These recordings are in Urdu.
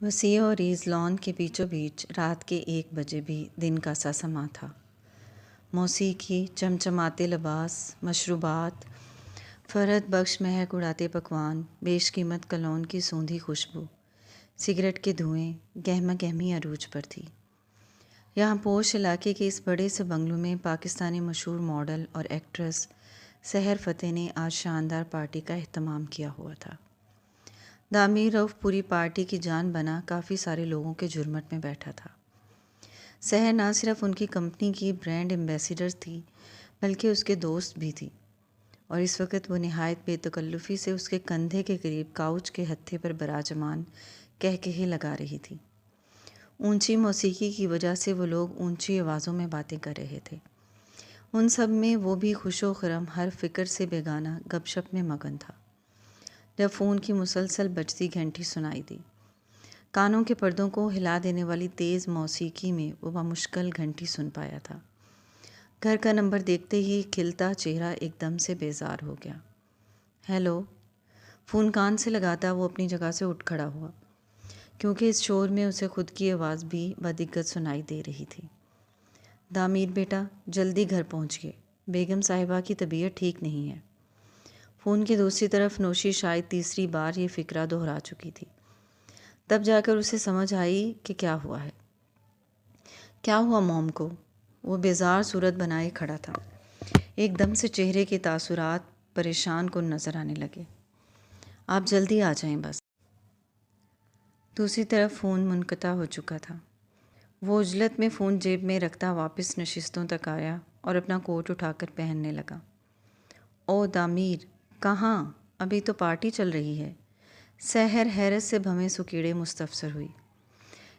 وسیع اور ریز لان کے بیچوں بیچ رات کے 1 بجے بھی دن کا سا سما تھا۔ موسیقی، چمچماتے لباس، مشروبات، فرحت بخش مہک اڑاتے پکوان، بیش قیمت کلون کی سوندھی خوشبو، سگریٹ کے دھوئیں، گہما گہمی عروج پر تھی۔ یہاں پوش علاقے کے اس بڑے سے بنگلو میں پاکستانی مشہور ماڈل اور ایکٹریس سحر فتح نے آج شاندار پارٹی کا اہتمام کیا ہوا تھا۔ دامیر رؤف پوری پارٹی کی جان بنا کافی سارے لوگوں کے جھرمٹ میں بیٹھا تھا۔ سحر نہ صرف ان کی کمپنی کی برانڈ ایمبیسیڈر تھی بلکہ اس کے دوست بھی تھی، اور اس وقت وہ نہایت بے تکلفی سے اس کے کندھے کے قریب کاؤچ کے ہتھے پر براجمان کہکہے لگا رہی تھی۔ اونچی موسیقی کی وجہ سے وہ لوگ اونچی آوازوں میں باتیں کر رہے تھے۔ ان سب میں وہ بھی خوش و خرم، ہر فکر سے بیگانہ گپ شپ میں مگن تھا، جب فون کی مسلسل بجتی گھنٹی سنائی دی۔ کانوں کے پردوں کو ہلا دینے والی تیز موسیقی میں وہ بمشکل گھنٹی سن پایا تھا۔ گھر کا نمبر دیکھتے ہی کھلتا چہرہ ایک دم سے بیزار ہو گیا۔ ہیلو، فون کان سے لگاتا وہ اپنی جگہ سے اٹھ کھڑا ہوا، کیونکہ اس شور میں اسے خود کی آواز بھی بدقت سنائی دے رہی تھی۔ دامیر بیٹا، جلدی گھر پہنچیے، بیگم صاحبہ کی طبیعت ٹھیک نہیں ہے۔ فون کی دوسری طرف نوشی شاید تیسری بار یہ فقرہ دہرا چکی تھی۔ تب جا کر اسے سمجھ آئی کہ کیا ہوا ہے۔ کیا ہوا موم کو؟ وہ بیزار صورت بنائے کھڑا تھا۔ ایک دم سے چہرے کے تاثرات پریشان کن نظر آنے لگے۔ آپ جلدی آ جائیں بس۔ دوسری طرف فون منقطع ہو چکا تھا۔ وہ عجلت میں فون جیب میں رکھتا واپس نشستوں تک آیا اور اپنا کوٹ اٹھا کر پہننے لگا۔ او دامیر، کہاں؟ ابھی تو پارٹی چل رہی ہے۔ سحر حیرت سے بھویں سکیڑے مستفسر ہوئی۔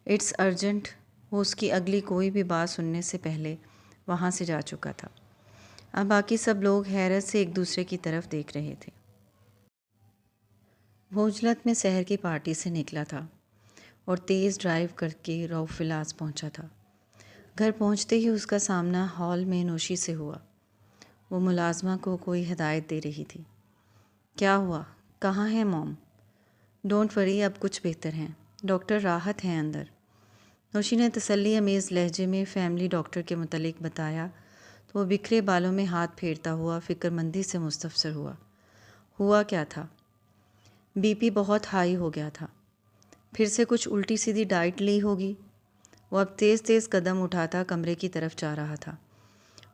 It's urgent. وہ اس کی اگلی کوئی بھی بات سننے سے پہلے وہاں سے جا چکا تھا۔ اب باقی سب لوگ حیرت سے ایک دوسرے کی طرف دیکھ رہے تھے۔ وہ عجلت میں سحر کی پارٹی سے نکلا تھا اور تیز ڈرائیو کر کے رؤف ولاس پہنچا تھا۔ گھر پہنچتے ہی اس کا سامنا ہال میں نوشی سے ہوا۔ وہ ملازمہ کو کوئی ہدایت دے رہی تھی۔ کیا ہوا؟ کہاں ہے موم؟ ڈونٹ وری، اب کچھ بہتر ہیں، ڈاکٹر راحت ہیں اندر۔ نوشی نے تسلی امیز لہجے میں فیملی ڈاکٹر کے متعلق بتایا تو وہ بکھرے بالوں میں ہاتھ پھیرتا ہوا فکر مندی سے مستفسر ہوا۔ ہوا کیا تھا؟ بی پی بہت ہائی ہو گیا تھا۔ پھر سے کچھ الٹی سیدھی ڈائٹ لی ہوگی۔ وہ اب تیز تیز قدم اٹھاتا کمرے کی طرف جا رہا تھا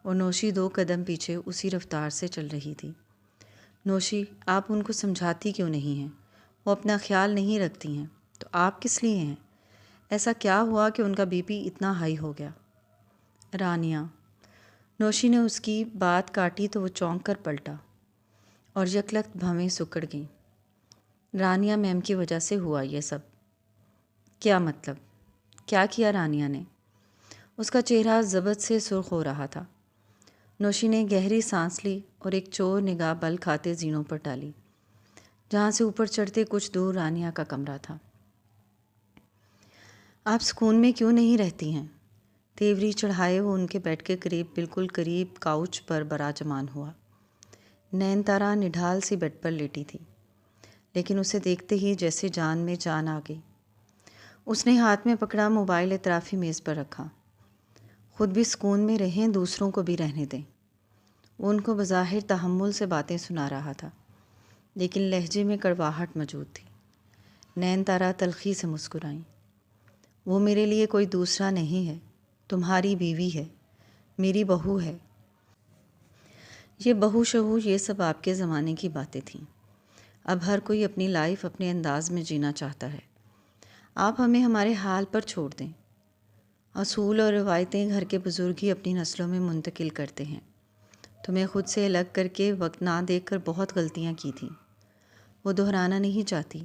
اور نوشی 2 قدم پیچھے اسی رفتار سے چل رہی تھی۔ نوشی، آپ ان کو سمجھاتی کیوں نہیں ہیں؟ وہ اپنا خیال نہیں رکھتی ہیں تو آپ کس لیے ہیں؟ ایسا کیا ہوا کہ ان کا بی پی اتنا ہائی ہو گیا؟ رانیہ۔ نوشی نے اس کی بات کاٹی تو وہ چونک کر پلٹا اور یکلخت بھویں سکڑ گئیں۔ رانیہ میم کی وجہ سے ہوا یہ سب۔ کیا مطلب؟ کیا کیا رانیہ نے؟ اس کا چہرہ ضبط سے سرخ ہو رہا تھا۔ نوشی نے گہری سانس لی اور ایک چور نگاہ بل کھاتے زینوں پر ڈالی، جہاں سے اوپر چڑھتے کچھ دور رانیہ کا کمرہ تھا۔ آپ سکون میں کیوں نہیں رہتی ہیں؟ تیوری چڑھائے وہ ان کے بیڈ کے قریب بالکل قریب کاؤچ پر براجمان ہوا۔ نین تارا نڈھال سی بیڈ پر لیٹی تھی، لیکن اسے دیکھتے ہی جیسے جان میں جان آ گئی۔ اس نے ہاتھ میں پکڑا موبائل اطرافی میز پر رکھا۔ خود بھی سکون میں رہیں، دوسروں کو بھی رہنے دیں۔ وہ ان کو بظاہر تحمل سے باتیں سنا رہا تھا، لیکن لہجے میں کڑواہٹ موجود تھی۔ نین تارا تلخی سے مسکرائیں۔ وہ میرے لیے کوئی دوسرا نہیں ہے، تمہاری بیوی ہے، میری بہو ہے۔ یہ بہو شہو یہ سب آپ کے زمانے کی باتیں تھیں۔ اب ہر کوئی اپنی لائف اپنے انداز میں جینا چاہتا ہے۔ آپ ہمیں ہمارے حال پر چھوڑ دیں۔ اصول اور روایتیں گھر کے بزرگ ہی اپنی نسلوں میں منتقل کرتے ہیں۔ تمہیں خود سے الگ کر کے وقت نہ دیکھ کر بہت غلطیاں کی تھیں، وہ دہرانا نہیں چاہتی۔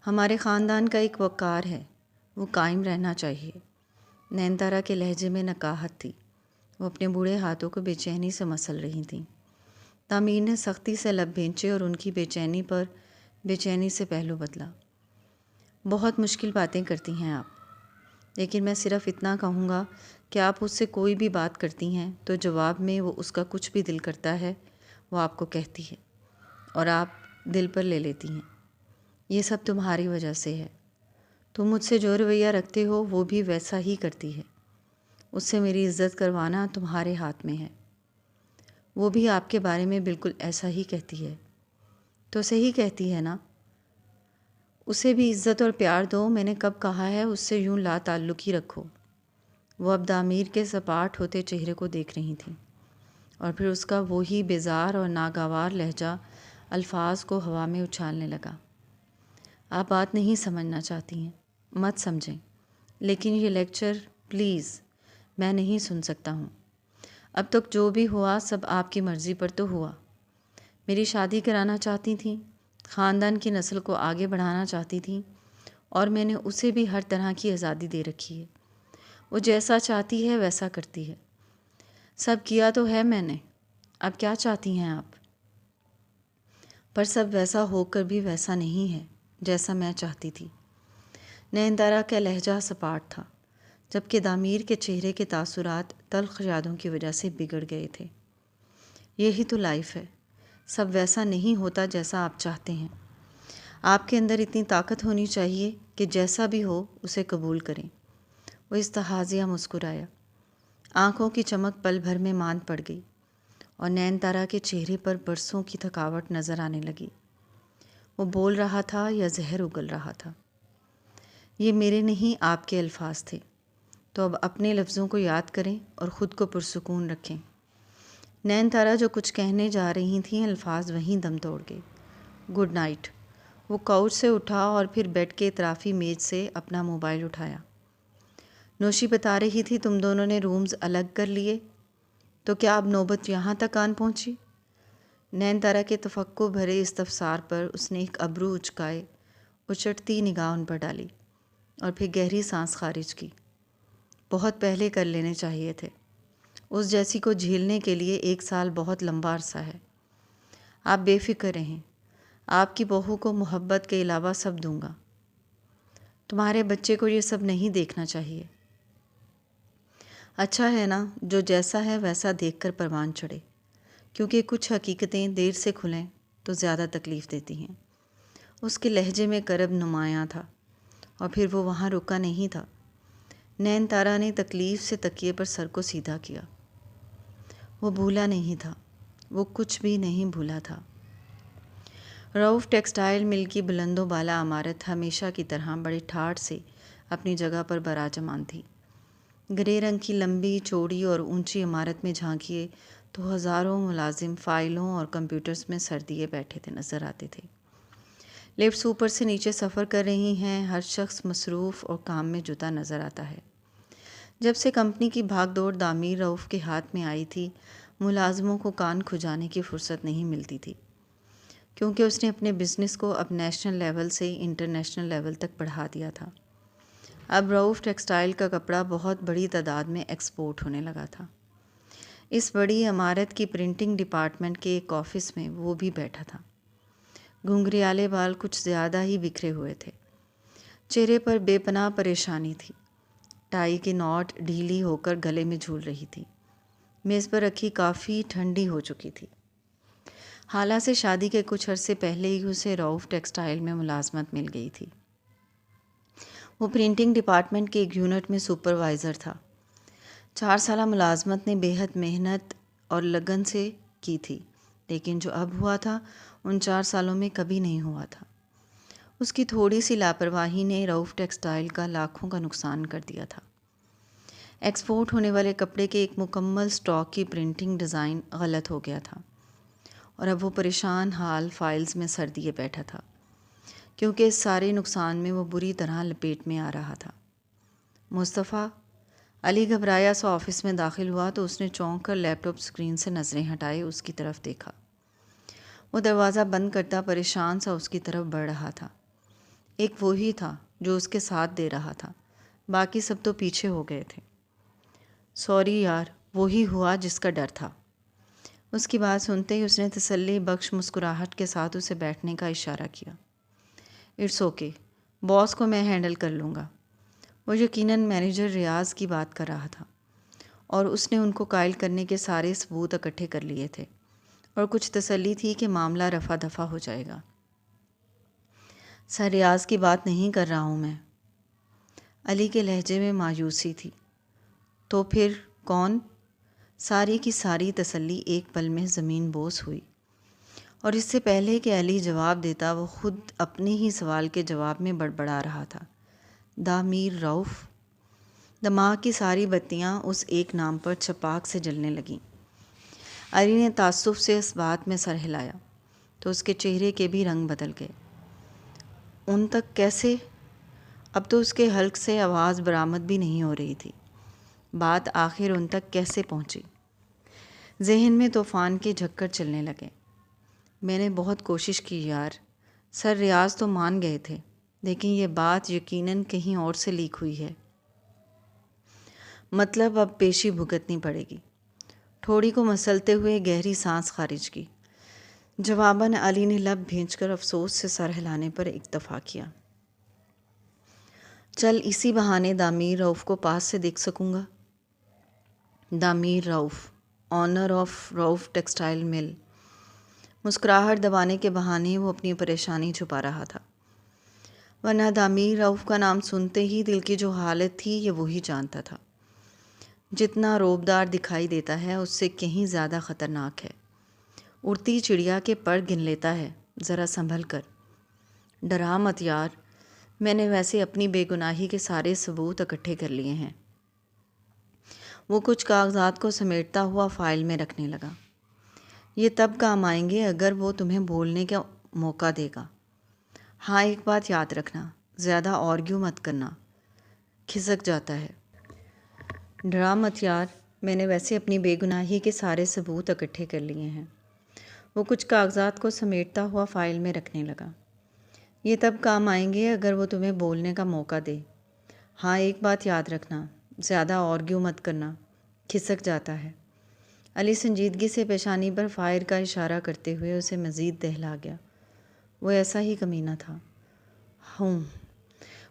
ہمارے خاندان کا ایک وقار ہے، وہ قائم رہنا چاہیے۔ نین تارا کے لہجے میں نقاہت تھی۔ وہ اپنے بوڑھے ہاتھوں کو بے چینی سے مسل رہی تھیں۔ دامیر نے سختی سے لب بھینچے اور ان کی بے چینی پر بے چینی سے پہلو بدلا۔ بہت مشکل باتیں کرتی ہیں آپ، لیکن میں صرف اتنا کہوں گا کہ آپ اس سے کوئی بھی بات کرتی ہیں تو جواب میں وہ اس کا کچھ بھی دل کرتا ہے وہ آپ کو کہتی ہے، اور آپ دل پر لے لیتی ہیں۔ یہ سب تمہاری وجہ سے ہے۔ تم مجھ سے جو رویہ رکھتے ہو وہ بھی ویسا ہی کرتی ہے. اس سے میری عزت کروانا تمہارے ہاتھ میں ہے. وہ بھی آپ کے بارے میں بالکل ایسا ہی کہتی ہے. تو صحیح کہتی ہے نا. اسے بھی عزت اور پیار دو. میں نے کب کہا ہے اس سے یوں لا تعلقی رکھو. وہ اب دامیر کے سپاٹ ہوتے چہرے کو دیکھ رہی تھیں اور پھر اس کا وہی بیزار اور ناگوار لہجہ الفاظ کو ہوا میں اچھالنے لگا. آپ بات نہیں سمجھنا چاہتی ہیں، مت سمجھیں، لیکن یہ لیکچر پلیز میں نہیں سن سکتا ہوں. اب تک جو بھی ہوا سب آپ کی مرضی پر تو ہوا. میری شادی کرانا چاہتی تھیں، خاندان کی نسل کو آگے بڑھانا چاہتی تھیں، اور میں نے اسے بھی ہر طرح کی آزادی دے رکھی ہے. وہ جیسا چاہتی ہے ویسا کرتی ہے. سب کیا تو ہے میں نے، اب کیا چاہتی ہیں آپ؟ پر سب ویسا ہو کر بھی ویسا نہیں ہے جیسا میں چاہتی تھی. نینتارا کا لہجہ سپاٹ تھا، جبکہ دامیر کے چہرے کے تاثرات تلخ یادوں کی وجہ سے بگڑ گئے تھے. یہی تو لائف ہے، سب ویسا نہیں ہوتا جیسا آپ چاہتے ہیں. آپ کے اندر اتنی طاقت ہونی چاہیے کہ جیسا بھی ہو اسے قبول کریں. وہ استحاضیہ مسکرایا. آنکھوں کی چمک پل بھر میں ماند پڑ گئی اور نینتارا کے چہرے پر برسوں کی تھکاوٹ نظر آنے لگی. وہ بول رہا تھا یا زہر اگل رہا تھا؟ یہ میرے نہیں آپ کے الفاظ تھے، تو اب اپنے لفظوں کو یاد کریں اور خود کو پرسکون رکھیں. نینتارا جو کچھ کہنے جا رہی تھیں الفاظ وہیں دم توڑ گئے. Good night. وہ کاؤچ سے اٹھا اور پھر بیڈ کے اطرافی میز سے اپنا موبائل اٹھایا. نوشی بتا رہی تھی تم دونوں نے رومز الگ کر لیے، تو کیا اب نوبت یہاں تک آن پہنچی؟ نینتارا کے تفکر بھرے استفسار پر اس نے ایک ابرو اچکائے، اچٹتی نگاہ ان پر ڈالی اور پھر گہری سانس خارج کی. بہت پہلے کر لینے چاہیے تھے. اس جیسی کو جھیلنے کے لیے 1 سال بہت لمبا عرصہ ہے. آپ بے فکر رہیں، آپ کی بہو کو محبت کے علاوہ سب دوں گا. تمہارے بچے کو یہ سب نہیں دیکھنا چاہیے. اچھا ہے نا جو جیسا ہے ویسا دیکھ کر پروان چڑھے، کیونکہ کچھ حقیقتیں دیر سے کھلیں تو زیادہ تکلیف دیتی ہیں. اس کے لہجے میں کرب نمایاں تھا اور پھر وہ وہاں رکا نہیں تھا. نینتارا نے تکلیف سے تکیے پر سر کو سیدھا کیا. وہ بھولا نہیں تھا، وہ کچھ بھی نہیں بھولا تھا. رؤف ٹیکسٹائل مل کی بلند و بالا عمارت ہمیشہ کی طرح بڑے ٹھاٹھ سے اپنی جگہ پر براجمان تھی. گرے رنگ کی لمبی چوڑی اور اونچی عمارت میں جھانکیے تو ہزاروں ملازم فائلوں اور کمپیوٹرز میں سر دیے بیٹھے تھے نظر آتے تھے. لفٹس اوپر سے نیچے سفر کر رہی ہیں، ہر شخص مصروف اور کام میں جتا نظر آتا ہے. جب سے کمپنی کی بھاگ دوڑ دامیر رؤف کے ہاتھ میں آئی تھی، ملازموں کو کان کھجانے کی فرصت نہیں ملتی تھی، کیونکہ اس نے اپنے بزنس کو اب نیشنل لیول سے انٹرنیشنل لیول تک بڑھا دیا تھا. اب رؤف ٹیکسٹائل کا کپڑا بہت بڑی تعداد میں ایکسپورٹ ہونے لگا تھا. اس بڑی عمارت کی پرنٹنگ ڈپارٹمنٹ کے ایک آفس میں وہ بھی بیٹھا تھا. گھنگریالے بال کچھ زیادہ ہی بکھرے ہوئے تھے. چہرے پر بے پناہ پریشانی تھی. ٹائی کی نوٹ ڈھیلی ہو کر گلے میں جھول رہی تھی. میز پر رکھی کافی ٹھنڈی ہو چکی تھی. حالہ سے شادی کے کچھ عرصے پہلے ہی اسے رؤف ٹیکسٹائل میں ملازمت مل گئی تھی. وہ پرنٹنگ ڈپارٹمنٹ کے ایک یونٹ میں سپروائزر تھا. 4 سالہ ملازمت نے بے حد محنت اور لگن سے کی تھی، لیکن جو اب ہوا تھا ان 4 سالوں میں کبھی نہیں ہوا تھا. اس کی تھوڑی سی لاپرواہی نے رؤف ٹیکسٹائل کا لاکھوں کا نقصان کر دیا تھا. ایکسپورٹ ہونے والے کپڑے کے ایک مکمل سٹاک کی پرنٹنگ ڈیزائن غلط ہو گیا تھا اور اب وہ پریشان حال فائلز میں سر دیے بیٹھا تھا، کیونکہ اس سارے نقصان میں وہ بری طرح لپیٹ میں آ رہا تھا. مصطفیٰ. علی گھبرایا سا آفس میں داخل ہوا تو اس نے چونک کر لیپ ٹاپ اسکرین سے نظریں ہٹائے اس کی طرف دیکھا. وہ دروازہ بند کرتا پریشان سا اس کی طرف بڑھ رہا تھا. ایک وہی تھا جو اس کے ساتھ دے رہا تھا، باقی سب تو پیچھے ہو گئے تھے. سوری یار، وہی ہوا جس کا ڈر تھا. اس کی بات سنتے ہی اس نے تسلی بخش مسکراہٹ کے ساتھ اسے بیٹھنے کا اشارہ کیا. اٹس اوکے، باس کو میں ہینڈل کر لوں گا. وہ یقیناً مینیجر ریاض کی بات کر رہا تھا اور اس نے ان کو قائل کرنے کے سارے ثبوت اکٹھے کر لیے تھے اور کچھ تسلی تھی کہ معاملہ رفع دفع ہو جائے گا. سر ریاض کی بات نہیں کر رہا ہوں میں. علی کے لہجے میں مایوسی تھی۔ تو پھر کون؟ ساری کی ساری تسلی ایک پل میں زمین بوس ہوئی، اور اس سے پہلے کہ علی جواب دیتا وہ خود اپنے ہی سوال کے جواب میں بڑبڑا رہا تھا، دا میر رؤف۔ دماغ کی ساری بتیاں اس ایک نام پر چھپاک سے جلنے لگیں۔ علی نے تعصب سے اس بات میں سر ہلایا تو اس کے چہرے کے بھی رنگ بدل گئے۔ ان تک کیسے؟ اب تو اس کے حلق سے آواز برآمد بھی نہیں ہو رہی تھی۔ بات آخر ان تک کیسے پہنچی؟ ذہن میں طوفان کے جھکر چلنے لگے۔ میں نے بہت کوشش کی یار، سر ریاض تو مان گئے تھے، لیکن یہ بات یقیناً کہیں اور سے لیک ہوئی ہے۔ مطلب اب پیشی بھگتنی پڑے گی۔ ٹھوڑی کو مسلتے ہوئے گہری سانس خارج کی۔ جواباً علی نے لب بھینچ کر افسوس سے سر ہلانے پر اکتفا کیا۔ چل اسی بہانے دامیر رؤف کو پاس سے دیکھ سکوں گا۔ Damir Rauf, owner of Rauf textile mill. مسکراہٹ دبانے کے بہانے وہ اپنی پریشانی چھپا رہا تھا، ورنہ دامیر رؤف کا نام سنتے ہی دل کی جو حالت تھی یہ وہی جانتا تھا۔ جتنا روبدار دکھائی دیتا ہے اس سے کہیں زیادہ خطرناک ہے۔ اڑتی چڑیا کے پر گن لیتا ہے، ذرا سنبھل کر۔ ڈرا مت یار، میں نے ویسے اپنی بے گناہی کے سارے ثبوت اکٹھے کر لیے ہیں۔ وہ کچھ کاغذات کو سمیٹتا ہوا فائل میں رکھنے لگا۔ یہ تب کام آئیں گے اگر وہ تمہیں بولنے کا موقع دے گا۔ ہاں ایک بات یاد رکھنا، زیادہ آرگیو مت کرنا، کھسک جاتا ہے۔ ڈرا مت یار، میں نے ویسے اپنی بے گناہی کے سارے ثبوت اکٹھے کر لیے ہیں۔ وہ کچھ کاغذات کو سمیٹتا ہوا فائل میں رکھنے لگا۔ یہ تب کام آئیں گے اگر وہ تمہیں بولنے کا موقع دے۔ ہاں ایک بات یاد رکھنا، زیادہ آرگیو مت کرنا، کھسک جاتا ہے۔ علی سنجیدگی سے پیشانی پر فائر کا اشارہ کرتے ہوئے اسے مزید دہلا گیا۔ وہ ایسا ہی کمینہ تھا۔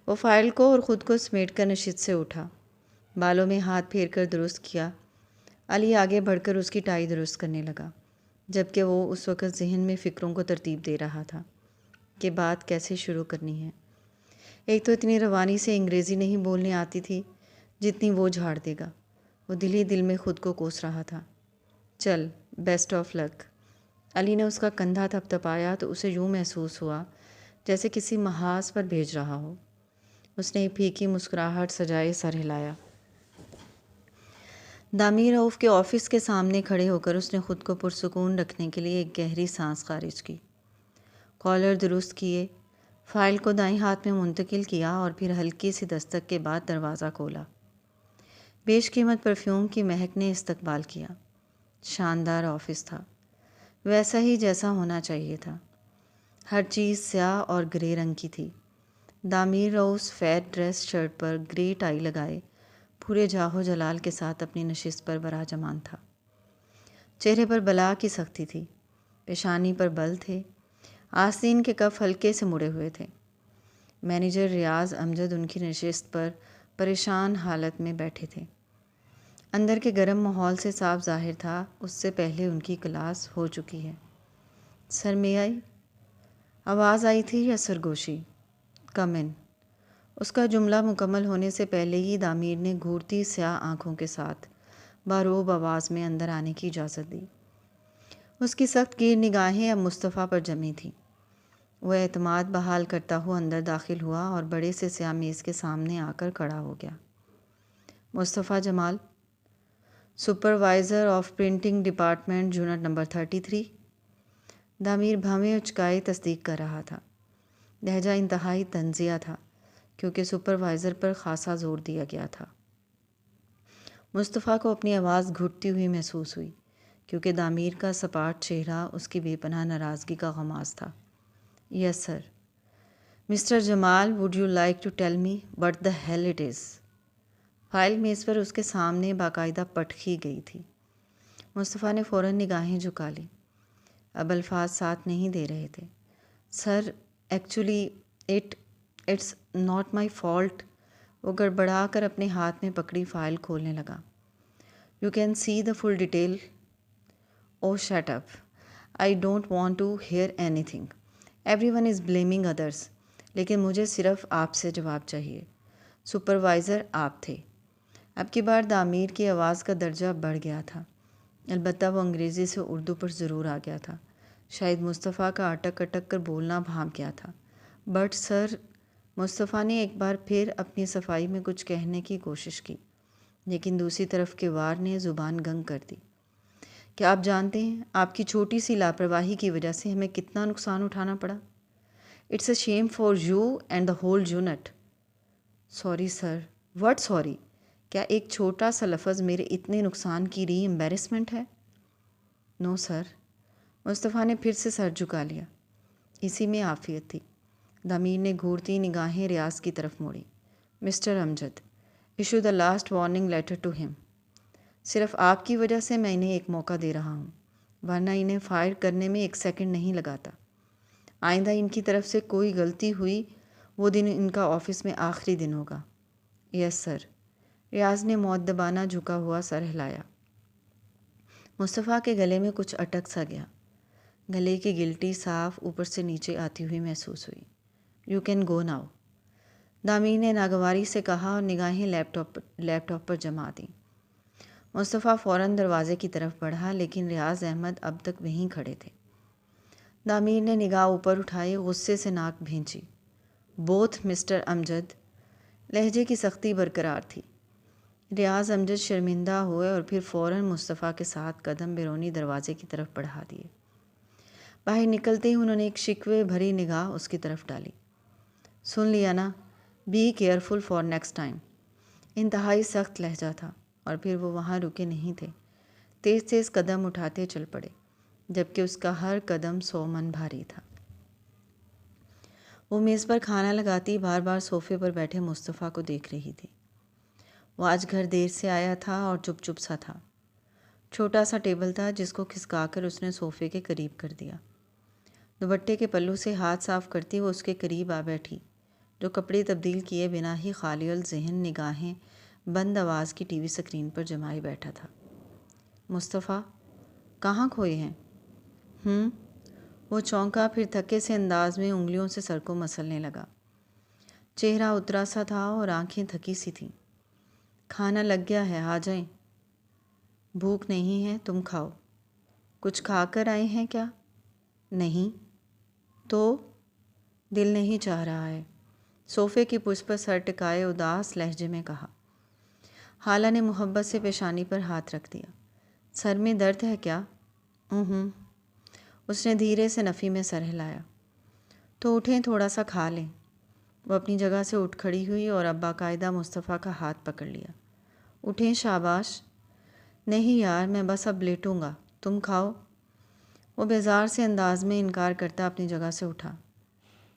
وہ فائل کو اور خود کو سمیٹ کر نشست سے اٹھا، بالوں میں ہاتھ پھیر کر درست کیا۔ علی آگے بڑھ کر اس کی ٹائی درست کرنے لگا، جبکہ وہ اس وقت ذہن میں فکروں کو ترتیب دے رہا تھا کہ بات کیسے شروع کرنی ہے۔ ایک تو اتنی روانی سے انگریزی نہیں بولنے آتی تھی جتنی وہ جھاڑ دے گا۔ وہ دل ہی دل میں خود کو کوس رہا تھا۔ چل، بیسٹ آف لک۔ علی نے اس کا کندھا تھپتھپایا تو اسے یوں محسوس ہوا جیسے کسی محاذ پر بھیج رہا ہو۔ اس نے پھیکی مسکراہٹ سجائے سر ہلایا۔ دامیر رؤف کے آفس کے سامنے کھڑے ہو کر اس نے خود کو پرسکون رکھنے کے لیے ایک گہری سانس خارج کی۔ کالر درست کیے، فائل کو دائیں ہاتھ میں منتقل کیا اور پھر ہلکی سی دستک کے بعد دروازہ کھولا۔ بیش قیمت پرفیوم کی مہک نے استقبال کیا۔ شاندار آفس تھا، ویسا ہی جیسا ہونا چاہیے تھا۔ ہر چیز سیاہ اور گرے رنگ کی تھی۔ دامیر رؤف سفید ڈریس شرٹ پر گرے ٹائی لگائے پورے جاہو جلال کے ساتھ اپنی نشست پر براجمان تھا۔ چہرے پر بلا کی سختی تھی، پیشانی پر بل تھے، آستین کے کف ہلکے سے مڑے ہوئے تھے۔ مینیجر ریاض امجد ان کی نشست پر پریشان حالت میں بیٹھے تھے۔ اندر کے گرم ماحول سے صاف ظاہر تھا اس سے پہلے ان کی کلاس ہو چکی ہے۔ سر میں آئی آواز آئی تھی یا سرگوشی؟ کم ان۔ اس کا جملہ مکمل ہونے سے پہلے ہی دامیر نے گھورتی سیاہ آنکھوں کے ساتھ باروب آواز میں اندر آنے کی اجازت دی۔ اس کی سخت گیر نگاہیں اب مصطفیٰ پر جمی تھیں۔ وہ اعتماد بحال کرتا ہوا اندر داخل ہوا اور بڑے سے سیاہ میز کے سامنے آ کر کھڑا ہو گیا۔ Mustafa Jamal, supervisor of printing department, unit number 33۔ Damir بھویں اچکائے تصدیق کر رہا تھا۔ لہجہ انتہائی طنزیہ تھا کیونکہ سپروائزر پر خاصا زور دیا گیا تھا۔ مصطفیٰ کو اپنی آواز گھٹتی ہوئی محسوس ہوئی کیونکہ دامیر کا سپاٹ چہرہ اس کی بے پناہ ناراضگی کا غماز تھا۔ Yes sir. Mister Jamal, would you like to tell me what the hell it is? File میز پر اس کے سامنے باقاعدہ پٹکی گئی تھی۔ مصطفیٰ نے فوراً نگاہیں جھکا لی۔ اب الفاظ ساتھ نہیں دے رہے تھے۔ Sir actually it's not my fault. وہ گڑبڑا کر اپنے ہاتھ میں پکڑی فائل کھولنے لگا۔ You can see the full detail. Oh shut up, I don't want to hear اینی تھنگ۔ Everyone is blaming others, لیکن مجھے صرف آپ سے جواب چاہیے۔ سپروائزر آپ تھے۔ اب کی بار دامیر کی آواز کا درجہ بڑھ گیا تھا، البتہ وہ انگریزی سے اردو پر ضرور آ گیا تھا۔ شاید مصطفیٰ کا اٹک اٹک کر بولنا بھانپ گیا تھا۔ بٹ سر، مصطفیٰ نے ایک بار پھر اپنی صفائی میں کچھ کہنے کی کوشش کی، لیکن دوسری طرف کے وار نے زبان گنگ کر دی۔ کیا آپ جانتے ہیں آپ کی چھوٹی سی لاپرواہی کی وجہ سے ہمیں کتنا نقصان اٹھانا پڑا؟ It's a shame for you and the whole unit. Sorry sir. What sorry? کیا ایک چھوٹا سا لفظ میرے اتنے نقصان کی ری ایمبیرسمنٹ ہے؟ نو سر۔ مصطفیٰ نے پھر سے سر جھکا لیا۔ اسی میں عافیت تھی۔ دامیر نے گھورتی نگاہیں ریاض کی طرف موڑی۔ Mister Amjad, issue the last warning letter to him. صرف آپ کی وجہ سے میں انہیں ایک موقع دے رہا ہوں، ورنہ انہیں فائر کرنے میں ایک سیکنڈ نہیں لگاتا۔ آئندہ ان کی طرف سے کوئی غلطی ہوئی، وہ دن ان کا آفس میں آخری دن ہوگا۔ یس سر۔ ریاض نے مؤدبانہ جھکا ہوا سر ہلایا۔ مصطفیٰ کے گلے میں کچھ اٹک سا گیا۔ گلے کی گلٹی صاف اوپر سے نیچے آتی ہوئی محسوس ہوئی۔ یو کین گو ناؤ، دامیر نے ناگواری سے کہا اور نگاہیں لیپ ٹاپ پر جما دیں۔ مصطفیٰ فوراً دروازے کی طرف بڑھا، لیکن ریاض احمد اب تک وہیں کھڑے تھے۔ دامیر نے نگاہ اوپر اٹھائی، غصے سے ناک بھینچی۔ بوتھ مسٹر امجد۔ لہجے کی سختی برقرار تھی۔ ریاض امجد شرمندہ ہوئے اور پھر فوراً مصطفیٰ کے ساتھ قدم بیرونی دروازے کی طرف بڑھا دیے۔ باہر نکلتے ہی انہوں نے ایک شکوے بھری نگاہ اس کی طرف ڈالی۔ سن لیا نا، be careful for next time. انتہائی سخت لہجہ تھا، اور پھر وہ وہاں رکے نہیں تھے، تیز تیز قدم اٹھاتے چل پڑے، جبکہ اس کا ہر قدم 100 من بھاری تھا۔ وہ میز پر کھانا لگاتی بار بار صوفے پر بیٹھے مصطفیٰ کو دیکھ رہی تھی۔ وہ آج گھر دیر سے آیا تھا اور چپ چپ سا تھا۔ چھوٹا سا ٹیبل تھا جس کو کھسکا کر اس نے صوفے کے قریب کر دیا۔ دوپٹے کے پلو سے ہاتھ صاف کرتی وہ اس کے قریب آ بیٹھی، جو کپڑے تبدیل کیے بنا ہی خالی الذہن نگاہیں بند آواز کی ٹی وی اسکرین پر جمائے بیٹھا تھا۔ مصطفیٰ، کہاں کھوئے ہیں؟ وہ چونکا، پھر تھکے سے انداز میں انگلیوں سے سر کو مسلنے لگا۔ چہرہ اترا سا تھا اور آنکھیں تھکی سی تھیں۔ کھانا لگ گیا ہے، آ جائیں۔ بھوک نہیں ہے، تم کھاؤ۔ کچھ کھا کر آئے ہیں کیا؟ نہیں تو؟ دل نہیں چاہ رہا ہے، صوفے کی پشت پر سر ٹکائے اداس لہجے میں کہا۔ خالہ نے محبت سے پیشانی پر ہاتھ رکھ دیا۔ سر میں درد ہے کیا؟ اس نے دھیرے سے نفی میں سر ہلایا۔ تو اٹھیں، تھوڑا سا کھا لیں۔ وہ اپنی جگہ سے اٹھ کھڑی ہوئی اور اب باقاعدہ مصطفیٰ کا ہاتھ پکڑ لیا۔ اٹھیں، شاباش۔ نہیں یار، میں بس اب لیٹوں گا، تم کھاؤ۔ وہ بیزار سے انداز میں انکار کرتا اپنی جگہ سے اٹھا۔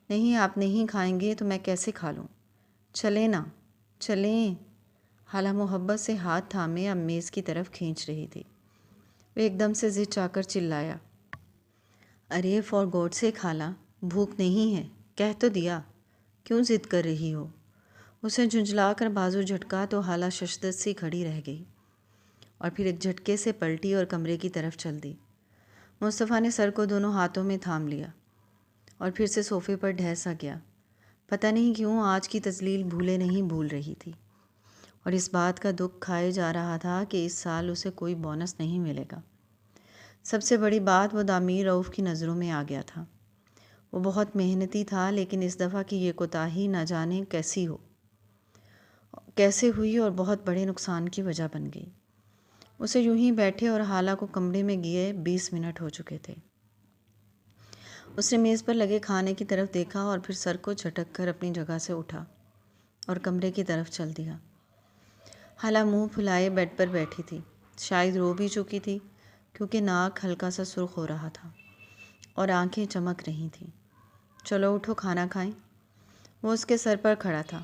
نہیں، آپ نہیں کھائیں گے تو میں کیسے کھا لوں؟ چلیں نا، چلیں۔ خالہ محبت سے ہاتھ تھامے اب میز کی طرف کھینچ رہی تھی۔ وہ ایک دم سے ضد چاہ کر چلایا، ارے فار گاڈ سے خالہ، بھوک نہیں ہے، کہہ تو دیا، کیوں ضد کر رہی ہو؟ اسے جھنجھلا کر بازو جھٹکا تو خالہ ششدر سی کھڑی رہ گئی، اور پھر ایک جھٹکے سے پلٹی اور کمرے کی طرف چل دی۔ مصطفیٰ نے سر کو دونوں ہاتھوں میں تھام لیا اور پھر سے صوفے پر ڈھہ سا گیا۔ پتہ نہیں کیوں آج کی تذلیل بھولے نہیں بھول رہی تھی، اور اس بات کا دکھ کھائے جا رہا تھا کہ اس سال اسے کوئی بونس نہیں ملے گا۔ سب سے بڑی بات، وہ دامیر رؤف کی نظروں میں آ گیا تھا۔ وہ بہت محنتی تھا، لیکن اس دفعہ کی یہ کوتاہی نہ جانے کیسے ہوئی اور بہت بڑے نقصان کی وجہ بن گئی۔ اسے یوں ہی بیٹھے اور خالہ کو کمرے میں گئے 20 منٹ ہو چکے تھے۔ اس نے میز پر لگے کھانے کی طرف دیکھا اور پھر سر کو جھٹک کر اپنی جگہ سے اٹھا اور کمرے کی طرف چل دیا۔ خالہ منہ پھلائے بیڈ پر بیٹھی تھی، شاید رو بھی چکی تھی، کیونکہ ناک ہلکا سا سرخ ہو رہا تھا اور آنکھیں چمک رہی تھیں۔ چلو اٹھو، کھانا کھائیں۔ وہ اس کے سر پر کھڑا تھا۔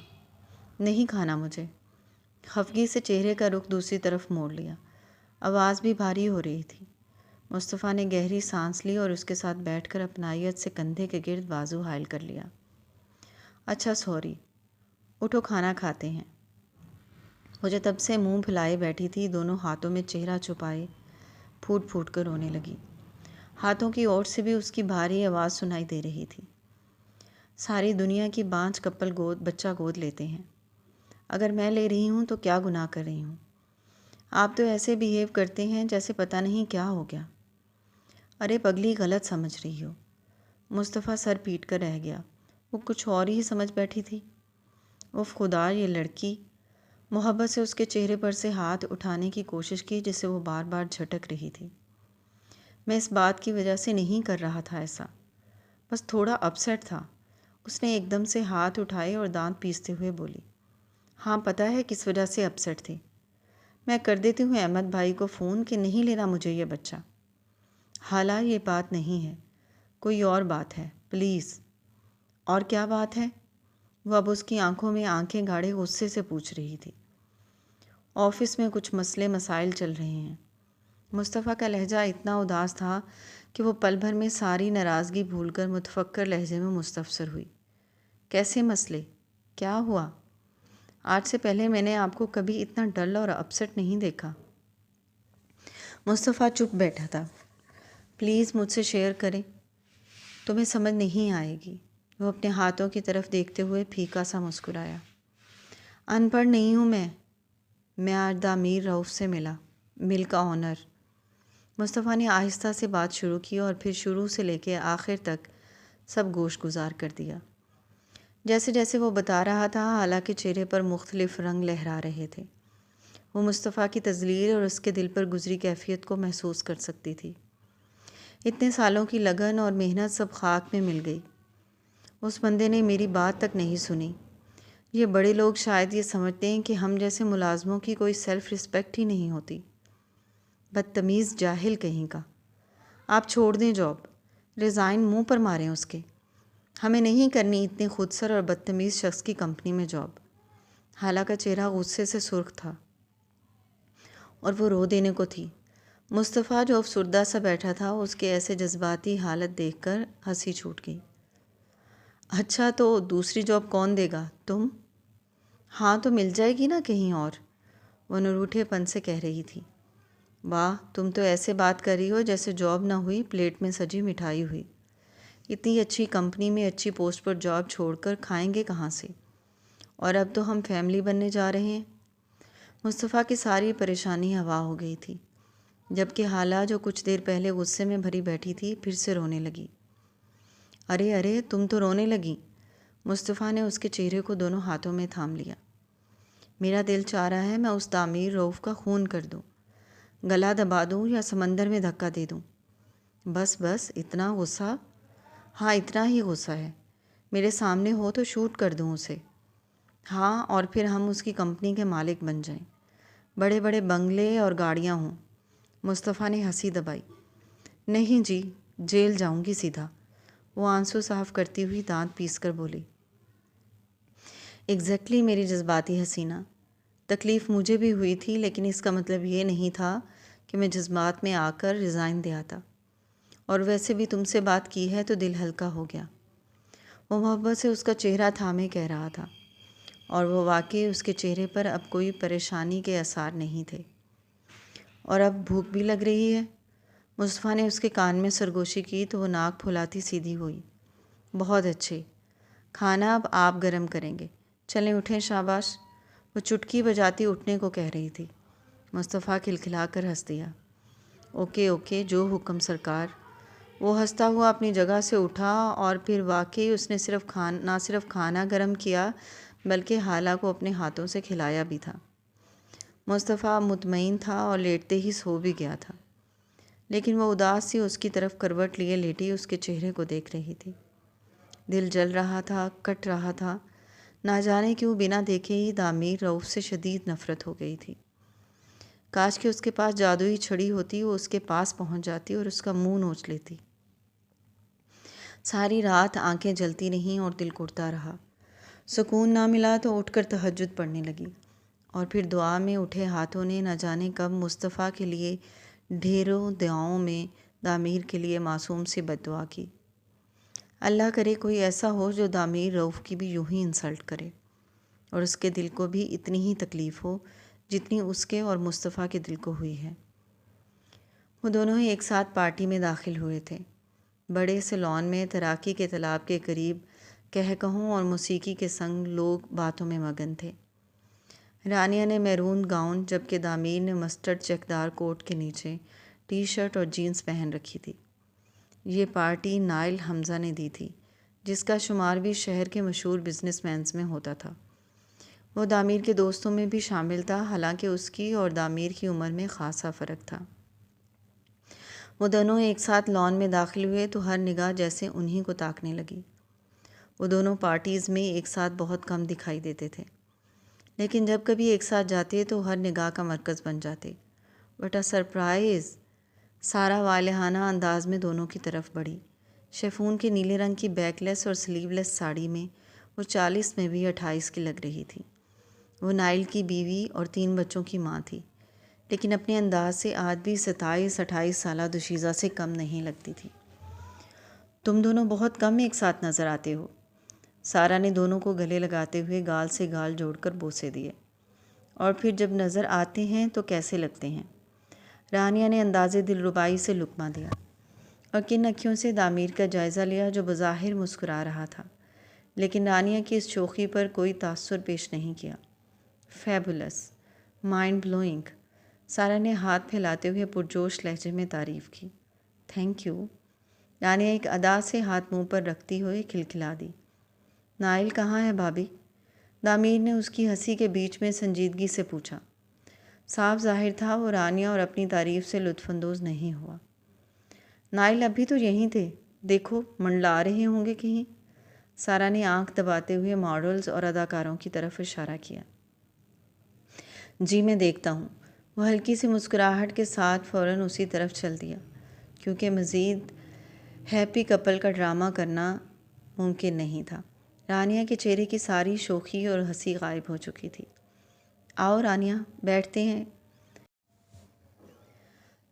نہیں کھانا مجھے۔ خفگی سے چہرے کا رخ دوسری طرف موڑ لیا، آواز بھی بھاری ہو رہی تھی۔ مصطفیٰ نے گہری سانس لی اور اس کے ساتھ بیٹھ کر اپنائیت سے کندھے کے گرد بازو حائل کر لیا۔ اچھا سوری، اٹھو کھانا کھاتے ہیں۔ مجھے تب سے منہ پھلائے بیٹھی تھی، دونوں ہاتھوں میں چہرہ چھپائے پھوٹ پھوٹ کر رونے لگی۔ ہاتھوں کی اوٹ سے بھی اس کی بھاری آواز سنائی دے رہی تھی۔ ساری دنیا کی بانجھ کپل بچہ گود لیتے ہیں، اگر میں لے رہی ہوں تو کیا گناہ کر رہی ہوں؟ آپ تو ایسے بیہیو کرتے ہیں جیسے پتہ نہیں کیا ہو گیا۔ ارے پگلی، غلط سمجھ رہی ہو۔ مصطفیٰ سر پیٹ کر رہ گیا۔ وہ کچھ اور ہی سمجھ بیٹھی تھی۔ اف خدا، یہ لڑکی! محبت سے اس کے چہرے پر سے ہاتھ اٹھانے کی کوشش کی جسے وہ بار بار جھٹک رہی تھی۔ میں اس بات کی وجہ سے نہیں کر رہا تھا ایسا، بس تھوڑا اپسیٹ تھا۔ اس نے ایک دم سے ہاتھ اٹھائے اور دانت پیستے ہوئے بولی، ہاں پتہ ہے کس وجہ سے اپسیٹ تھی۔ میں کر دیتی ہوں احمد بھائی کو فون کہ نہیں لینا مجھے یہ بچہ۔ حالہ یہ بات نہیں ہے، کوئی اور بات ہے، پلیز۔ اور کیا بات ہے؟ وہ اب اس کی آنکھوں میں آنکھیں گاڑے غصے سے پوچھ رہی تھی۔ آفس میں کچھ مسئلے مسائل چل رہے ہیں۔ مصطفیٰ کا لہجہ اتنا اداس تھا کہ وہ پل بھر میں ساری ناراضگی بھول کر متفکر لہجے میں مستفسر ہوئی۔ کیسے مسئلے؟ کیا ہوا؟ آج سے پہلے میں نے آپ کو کبھی اتنا ڈل اور اپسیٹ نہیں دیکھا۔ مصطفیٰ چپ بیٹھا تھا۔ پلیز مجھ سے شیئر کریں، تمہیں سمجھ نہیں آئے گی۔ وہ اپنے ہاتھوں کی طرف دیکھتے ہوئے پھیکا سا مسکرایا۔ ان پڑھ نہیں ہوں میں آج دامیر رؤف سے مل کا آنر۔ مصطفیٰ نے آہستہ سے بات شروع کی اور پھر شروع سے لے کے آخر تک سب گوش گزار کر دیا۔ جیسے جیسے وہ بتا رہا تھا، حالانکہ چہرے پر مختلف رنگ لہرا رہے تھے، وہ مصطفیٰ کی تذلیل اور اس کے دل پر گزری کیفیت کو محسوس کر سکتی تھی۔ اتنے سالوں کی لگن اور محنت سب خاک میں مل گئی۔ اس بندے نے میری بات تک نہیں سنی۔ یہ بڑے لوگ شاید یہ سمجھتے ہیں کہ ہم جیسے ملازموں کی کوئی سیلف رسپیکٹ ہی نہیں ہوتی۔ بدتمیز جاہل کہیں کا۔ آپ چھوڑ دیں جاب، ریزائن منہ پر ماریں اس کے۔ ہمیں نہیں کرنی اتنے خودسر اور بدتمیز شخص کی کمپنی میں جاب۔ حالہ کا چہرہ غصے سے سرخ تھا اور وہ رو دینے کو تھی۔ مصطفیٰ جو افسردہ سا بیٹھا تھا، اس کے ایسے جذباتی حالت دیکھ کر ہنسی چھوٹ گئی۔ اچھا تو دوسری جاب کون دے گا؟ تم؟ ہاں تو مل جائے گی نا کہیں اور، وہ نروٹھے پن سے کہہ رہی تھی۔ واہ، تم تو ایسے بات کر رہی ہو جیسے جاب نہ ہوئی پلیٹ میں سجی مٹھائی ہوئی۔ اتنی اچھی کمپنی میں اچھی پوسٹ پر جاب چھوڑ کر کھائیں گے کہاں سے؟ اور اب تو ہم فیملی بننے جا رہے ہیں۔ مصطفیٰ کی ساری پریشانی ہوا ہو گئی تھی، جبکہ حالہ جو کچھ دیر پہلے غصے میں بھری بیٹھی تھی پھر سے رونے لگی۔ ارے ارے، تم تو رونے لگی۔ مصطفیٰ نے اس کے چہرے کو دونوں ہاتھوں میں تھام لیا۔ میرا دل چاہ رہا ہے میں اس دامیر رؤف کا خون کر دوں، گلا دبا دوں یا سمندر میں دھکا دے دوں۔ بس بس، اتنا غصہ؟ ہاں اتنا ہی غصہ ہے۔ میرے سامنے ہو تو شوٹ کر دوں اسے۔ ہاں، اور پھر ہم اس کی کمپنی کے مالک بن جائیں، بڑے بڑے بنگلے اور گاڑیاں ہوں۔ مصطفیٰ نے ہنسی دبائی۔ نہیں جی، جیل جاؤں گی سیدھا، وہ آنسو صاف کرتی ہوئی دانت پیس کر بولی۔ ایگزیکٹلی میری جذباتی حسینہ، تکلیف مجھے بھی ہوئی تھی، لیکن اس کا مطلب یہ نہیں تھا کہ میں جذبات میں آ کر ریزائن دے آتا۔ اور ویسے بھی تم سے بات کی ہے تو دل ہلکا ہو گیا۔ وہ محبت سے اس کا چہرہ تھامے کہہ رہا تھا، اور وہ واقعی اس کے چہرے پر اب کوئی پریشانی کے آثار نہیں تھے۔ اور اب بھوک بھی لگ رہی ہے؟ مصطفیٰ نے اس کے کان میں سرگوشی کی تو وہ ناک پھلاتی سیدھی ہوئی۔ بہت اچھے، کھانا اب آپ گرم کریں گے، چلیں اٹھیں شاباش۔ وہ چٹکی بجاتی اٹھنے کو کہہ رہی تھی۔ مصطفیٰ کھلکھلا کر ہنس دیا۔ اوکے اوکے، جو حکم سرکار۔ وہ ہنستا ہوا اپنی جگہ سے اٹھا اور پھر واقعی اس نے نہ صرف کھانا گرم کیا بلکہ حالہ کو اپنے ہاتھوں سے کھلایا بھی تھا۔ مصطفیٰ مطمئن تھا اور لیٹتے ہی سو بھی گیا تھا، لیکن وہ اداس سی اس کی طرف کروٹ لیے لیٹی اس کے چہرے کو دیکھ رہی تھی۔ دل جل رہا تھا، کٹ رہا تھا، نہ جانے کیوں بنا دیکھے ہی دامیر رؤف سے شدید نفرت ہو گئی تھی۔ کاش کہ اس کے پاس جادوئی چھڑی ہوتی، وہ اس کے پاس پہنچ جاتی اور اس کا منہ نوچ لیتی۔ ساری رات آنکھیں جلتی رہیں اور دل کڑتا رہا۔ سکون نہ ملا تو اٹھ کر تہجد پڑھنے لگی، اور پھر دعا میں اٹھے ہاتھوں نے نہ جانے کب مصطفیٰ کے لیے ڈھیروں دعاؤں میں دامیر کے لیے معصوم سی بد دعا کی۔ اللہ کرے کوئی ایسا ہو جو دامیر رؤف کی بھی یوں ہی انسلٹ کرے، اور اس کے دل کو بھی اتنی ہی تکلیف ہو جتنی اس کے اور مصطفیٰ کے دل کو ہوئی ہے۔ وہ دونوں ہی ایک ساتھ پارٹی میں داخل ہوئے تھے۔ بڑے سے لان میں تیراکی کے تالاب کے قریب کہکہوں اور موسیقی کے سنگ لوگ باتوں میں مگن تھے۔ رانیہ نے میرون گاؤن جبکہ دامیر نے مسٹرڈ چیکدار کوٹ کے نیچے ٹی شرٹ اور جینس پہن رکھی تھی۔ یہ پارٹی نائل حمزہ نے دی تھی، جس کا شمار بھی شہر کے مشہور بزنس مینز میں ہوتا تھا۔ وہ دامیر کے دوستوں میں بھی شامل تھا، حالانکہ اس کی اور دامیر کی عمر میں خاصا فرق تھا۔ وہ دونوں ایک ساتھ لان میں داخل ہوئے تو ہر نگاہ جیسے انہی کو تاکنے لگی۔ وہ دونوں پارٹیز میں ایک ساتھ بہت کم دکھائی دیتے تھے، لیکن جب کبھی ایک ساتھ جاتے تو ہر نگاہ کا مرکز بن جاتے۔ What a surprise! سارا والہانہ انداز میں دونوں کی طرف بڑھی۔ شیفون کے نیلے رنگ کی بیک لیس اور سلیو لیس ساڑی میں وہ 40 میں بھی 28 کی لگ رہی تھی۔ وہ نائل کی بیوی اور 3 بچوں کی ماں تھی، لیکن اپنے انداز سے آج بھی 27-28 سالہ دوشیزہ سے کم نہیں لگتی تھی۔ تم دونوں بہت کم ایک ساتھ نظر آتے ہو۔ سارا نے دونوں کو گلے لگاتے ہوئے گال سے گال جوڑ کر بوسے دیے۔ اور پھر جب نظر آتے ہیں تو کیسے لگتے ہیں؟ رانیہ نے اندازے دلربائی سے لقمہ دیا اور کن اکھیوں سے دامیر کا جائزہ لیا جو بظاہر مسکرا رہا تھا، لیکن رانیہ کی اس شوخی پر کوئی تاثر پیش نہیں کیا۔ فیبولس، مائنڈ بلوئنگ، سارا نے ہاتھ پھیلاتے ہوئے پرجوش لہجے میں تعریف کی۔ تھینک یو، رانیہ ایک ادا سے ہاتھ منہ پر رکھتی ہوئے کھلکھلا دی۔ نائل کہاں ہے بھابھی؟ دامیر نے اس کی ہنسی کے بیچ میں سنجیدگی سے پوچھا۔ صاف ظاہر تھا وہ رانیہ اور اپنی تعریف سے لطف اندوز نہیں ہوا۔ نائل ابھی تو یہیں تھے، دیکھو منڈلا رہے ہوں گے کہیں۔ سارا نے آنکھ دباتے ہوئے ماڈلز اور اداکاروں کی طرف اشارہ کیا۔ جی میں دیکھتا ہوں۔ وہ ہلکی سی مسکراہٹ کے ساتھ فوراً اسی طرف چل دیا، کیونکہ مزید ہیپی کپل کا ڈرامہ کرنا ممکن نہیں تھا۔ رانیہ کے چہرے کی ساری شوخی اور ہنسی غائب ہو چکی تھی۔ آؤ رانیہ، بیٹھتے ہیں۔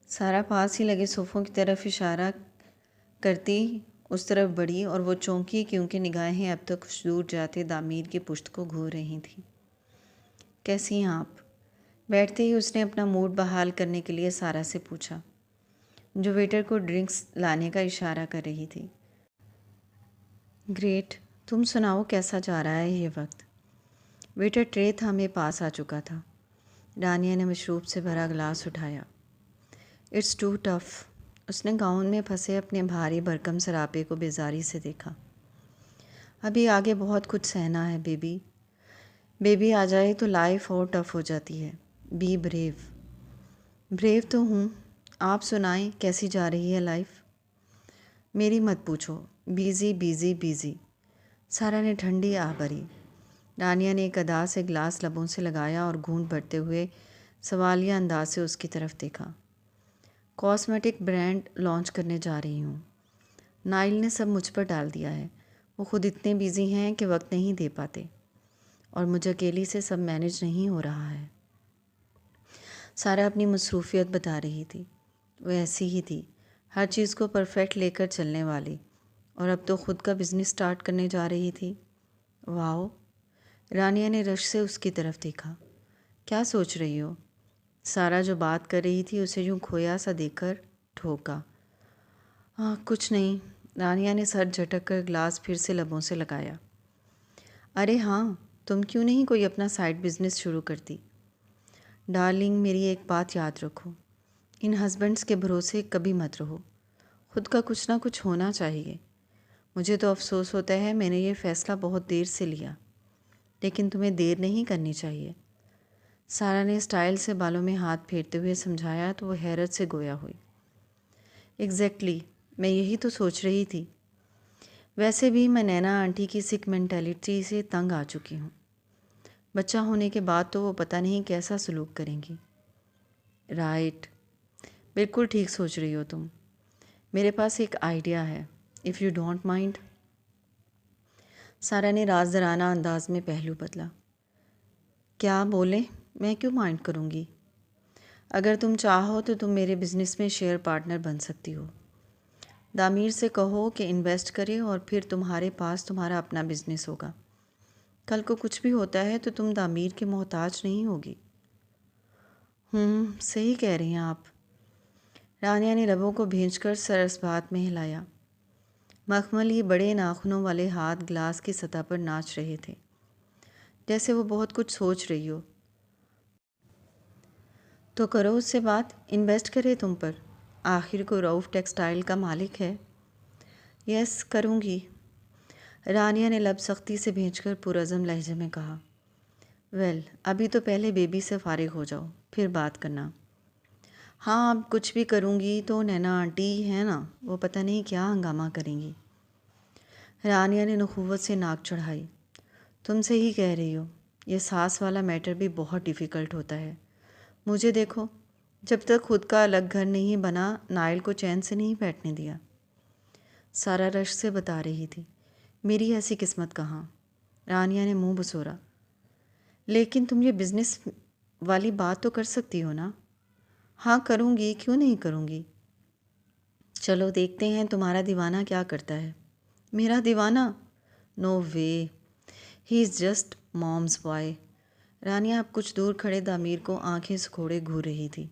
سارا پاس ہی لگے صوفوں کی طرف اشارہ کرتی اس طرف بڑھی اور وہ چونکی کیونکہ نگاہیں اب تک کچھ دور جاتے دامیر کی پشت کو گھور رہی تھیں۔ کیسی ہیں آپ؟ بیٹھتے ہی اس نے اپنا موڈ بحال کرنے کے لیے سارا سے پوچھا، جو ویٹر کو ڈرنکس لانے کا اشارہ کر رہی تھی۔ گریٹ، تم سناؤ کیسا جا رہا ہے یہ وقت؟ ویٹر ٹرے تھامے پاس آ چکا تھا۔ رانیہ نے مشروب سے بھرا گلاس اٹھایا۔ It's to tough. اس نے گاؤن میں پھنسے اپنے بھاری بھرکم سراپے کو بیزاری سے دیکھا۔ ابھی آگے بہت کچھ سہنا ہے بیبی۔ بیبی آ جائے تو لائف اور ٹف ہو جاتی ہے۔ Be brave. بریو تو ہوں، آپ سنائیں کیسی جا رہی ہے لائف؟ میری مت پوچھو، بیزی بیزی بیزی۔ سارا نے ٹھنڈی آہ بھری۔ رانیہ نے ایک ادا سے گلاس لبوں سے لگایا اور گھونٹ بھرتے ہوئے سوالیہ انداز سے اس کی طرف دیکھا۔ کاسمیٹک برانڈ لانچ کرنے جا رہی ہوں۔ نائل نے سب مجھ پر ڈال دیا ہے۔ وہ خود اتنے بیزی ہیں کہ وقت نہیں دے پاتے، اور مجھے اکیلی سے سب مینج نہیں ہو رہا ہے۔ سارا اپنی مصروفیت بتا رہی تھی۔ وہ ایسی ہی تھی، ہر چیز کو پرفیکٹ لے کر چلنے والی، اور اب تو خود کا بزنس سٹارٹ کرنے جا رہی تھی۔ واؤ! رانیہ نے رش سے اس کی طرف دیکھا۔ کیا سوچ رہی ہو؟ سارا جو بات کر رہی تھی اسے یوں کھویا سا دیکھ کر ٹھوکا۔ کچھ نہیں۔ رانیہ نے سر جھٹک کر گلاس پھر سے لبوں سے لگایا۔ ارے ہاں، تم کیوں نہیں کوئی اپنا سائیڈ بزنس شروع کرتی؟ ڈارلنگ، میری ایک بات یاد رکھو، ان ہسبینڈس کے بھروسے کبھی مت رہو۔ خود کا کچھ نہ کچھ ہونا چاہیے۔ مجھے تو افسوس ہوتا ہے میں نے یہ فیصلہ بہت دیر سے لیا، لیکن تمہیں دیر نہیں کرنی چاہیے۔ سارا نے اسٹائل سے بالوں میں ہاتھ پھیرتے ہوئے سمجھایا تو وہ حیرت سے گویا ہوئی۔ ایگزیکٹلی، میں یہی تو سوچ رہی تھی۔ ویسے بھی میں نینا آنٹی کی سکھ مینٹیلٹی سے تنگ آ چکی ہوں۔ بچہ ہونے کے بعد تو وہ پتہ نہیں کیسا سلوک کریں گی۔ رائٹ، بالکل ٹھیک سوچ رہی ہو تم۔ میرے پاس ایک آئیڈیا ہے، اف یو ڈونٹ مائنڈ۔ سارا نے رازدارانہ انداز میں پہلو بدلا۔ کیا بولیں؟ میں کیوں مائنڈ کروں گی؟ اگر تم چاہو تو تم میرے بزنس میں شیئر پارٹنر بن سکتی ہو۔ دامیر سے کہو کہ انویسٹ کرے اور پھر تمہارے پاس تمہارا اپنا بزنس ہوگا۔ کل کو کچھ بھی ہوتا ہے تو تم دامیر کے محتاج نہیں ہوگی۔ صحیح کہہ رہی ہیں آپ۔ رانیہ نے لبوں کو بھینچ کر سر اس بات میں ہلایا۔ مخملی بڑے ناخنوں والے ہاتھ گلاس کی سطح پر ناچ رہے تھے، جیسے وہ بہت کچھ سوچ رہی ہو۔ تو کرو اس سے بات، انویسٹ کرے تم پر، آخر کو رعوف ٹیکسٹائل کا مالک ہے۔ یس کروں گی، رانیہ نے لب سختی سے بھینچ کر پرعزم لہجے میں کہا۔ ویل ابھی تو پہلے بیبی سے فارغ ہو جاؤ، پھر بات کرنا۔ ہاں اب کچھ بھی کروں گی تو نینا آنٹی ہے نا، وہ پتہ نہیں کیا ہنگامہ کریں گی۔ رانیہ نے نخوت سے ناک چڑھائی۔ تم سے ہی کہہ رہی ہو، یہ ساس والا میٹر بھی بہت ڈیفیکلٹ ہوتا ہے۔ مجھے دیکھو، جب تک خود کا الگ گھر نہیں بنا نائل کو چین سے نہیں بیٹھنے دیا۔ سارا رش سے بتا رہی تھی۔ میری ایسی قسمت کہاں؟ رانیہ نے منہ بسورا۔ لیکن تم یہ بزنس والی بات تو کر سکتی ہو نا؟ ہاں کروں گی، کیوں نہیں کروں گی؟ چلو دیکھتے ہیں تمہارا دیوانہ کیا کرتا ہے۔ میرا دیوانہ؟ نو وے، ہی is just moms boy. Rania اب کچھ دور کھڑے دامیر کو آنکھیں سکھوڑے گھور رہی تھی۔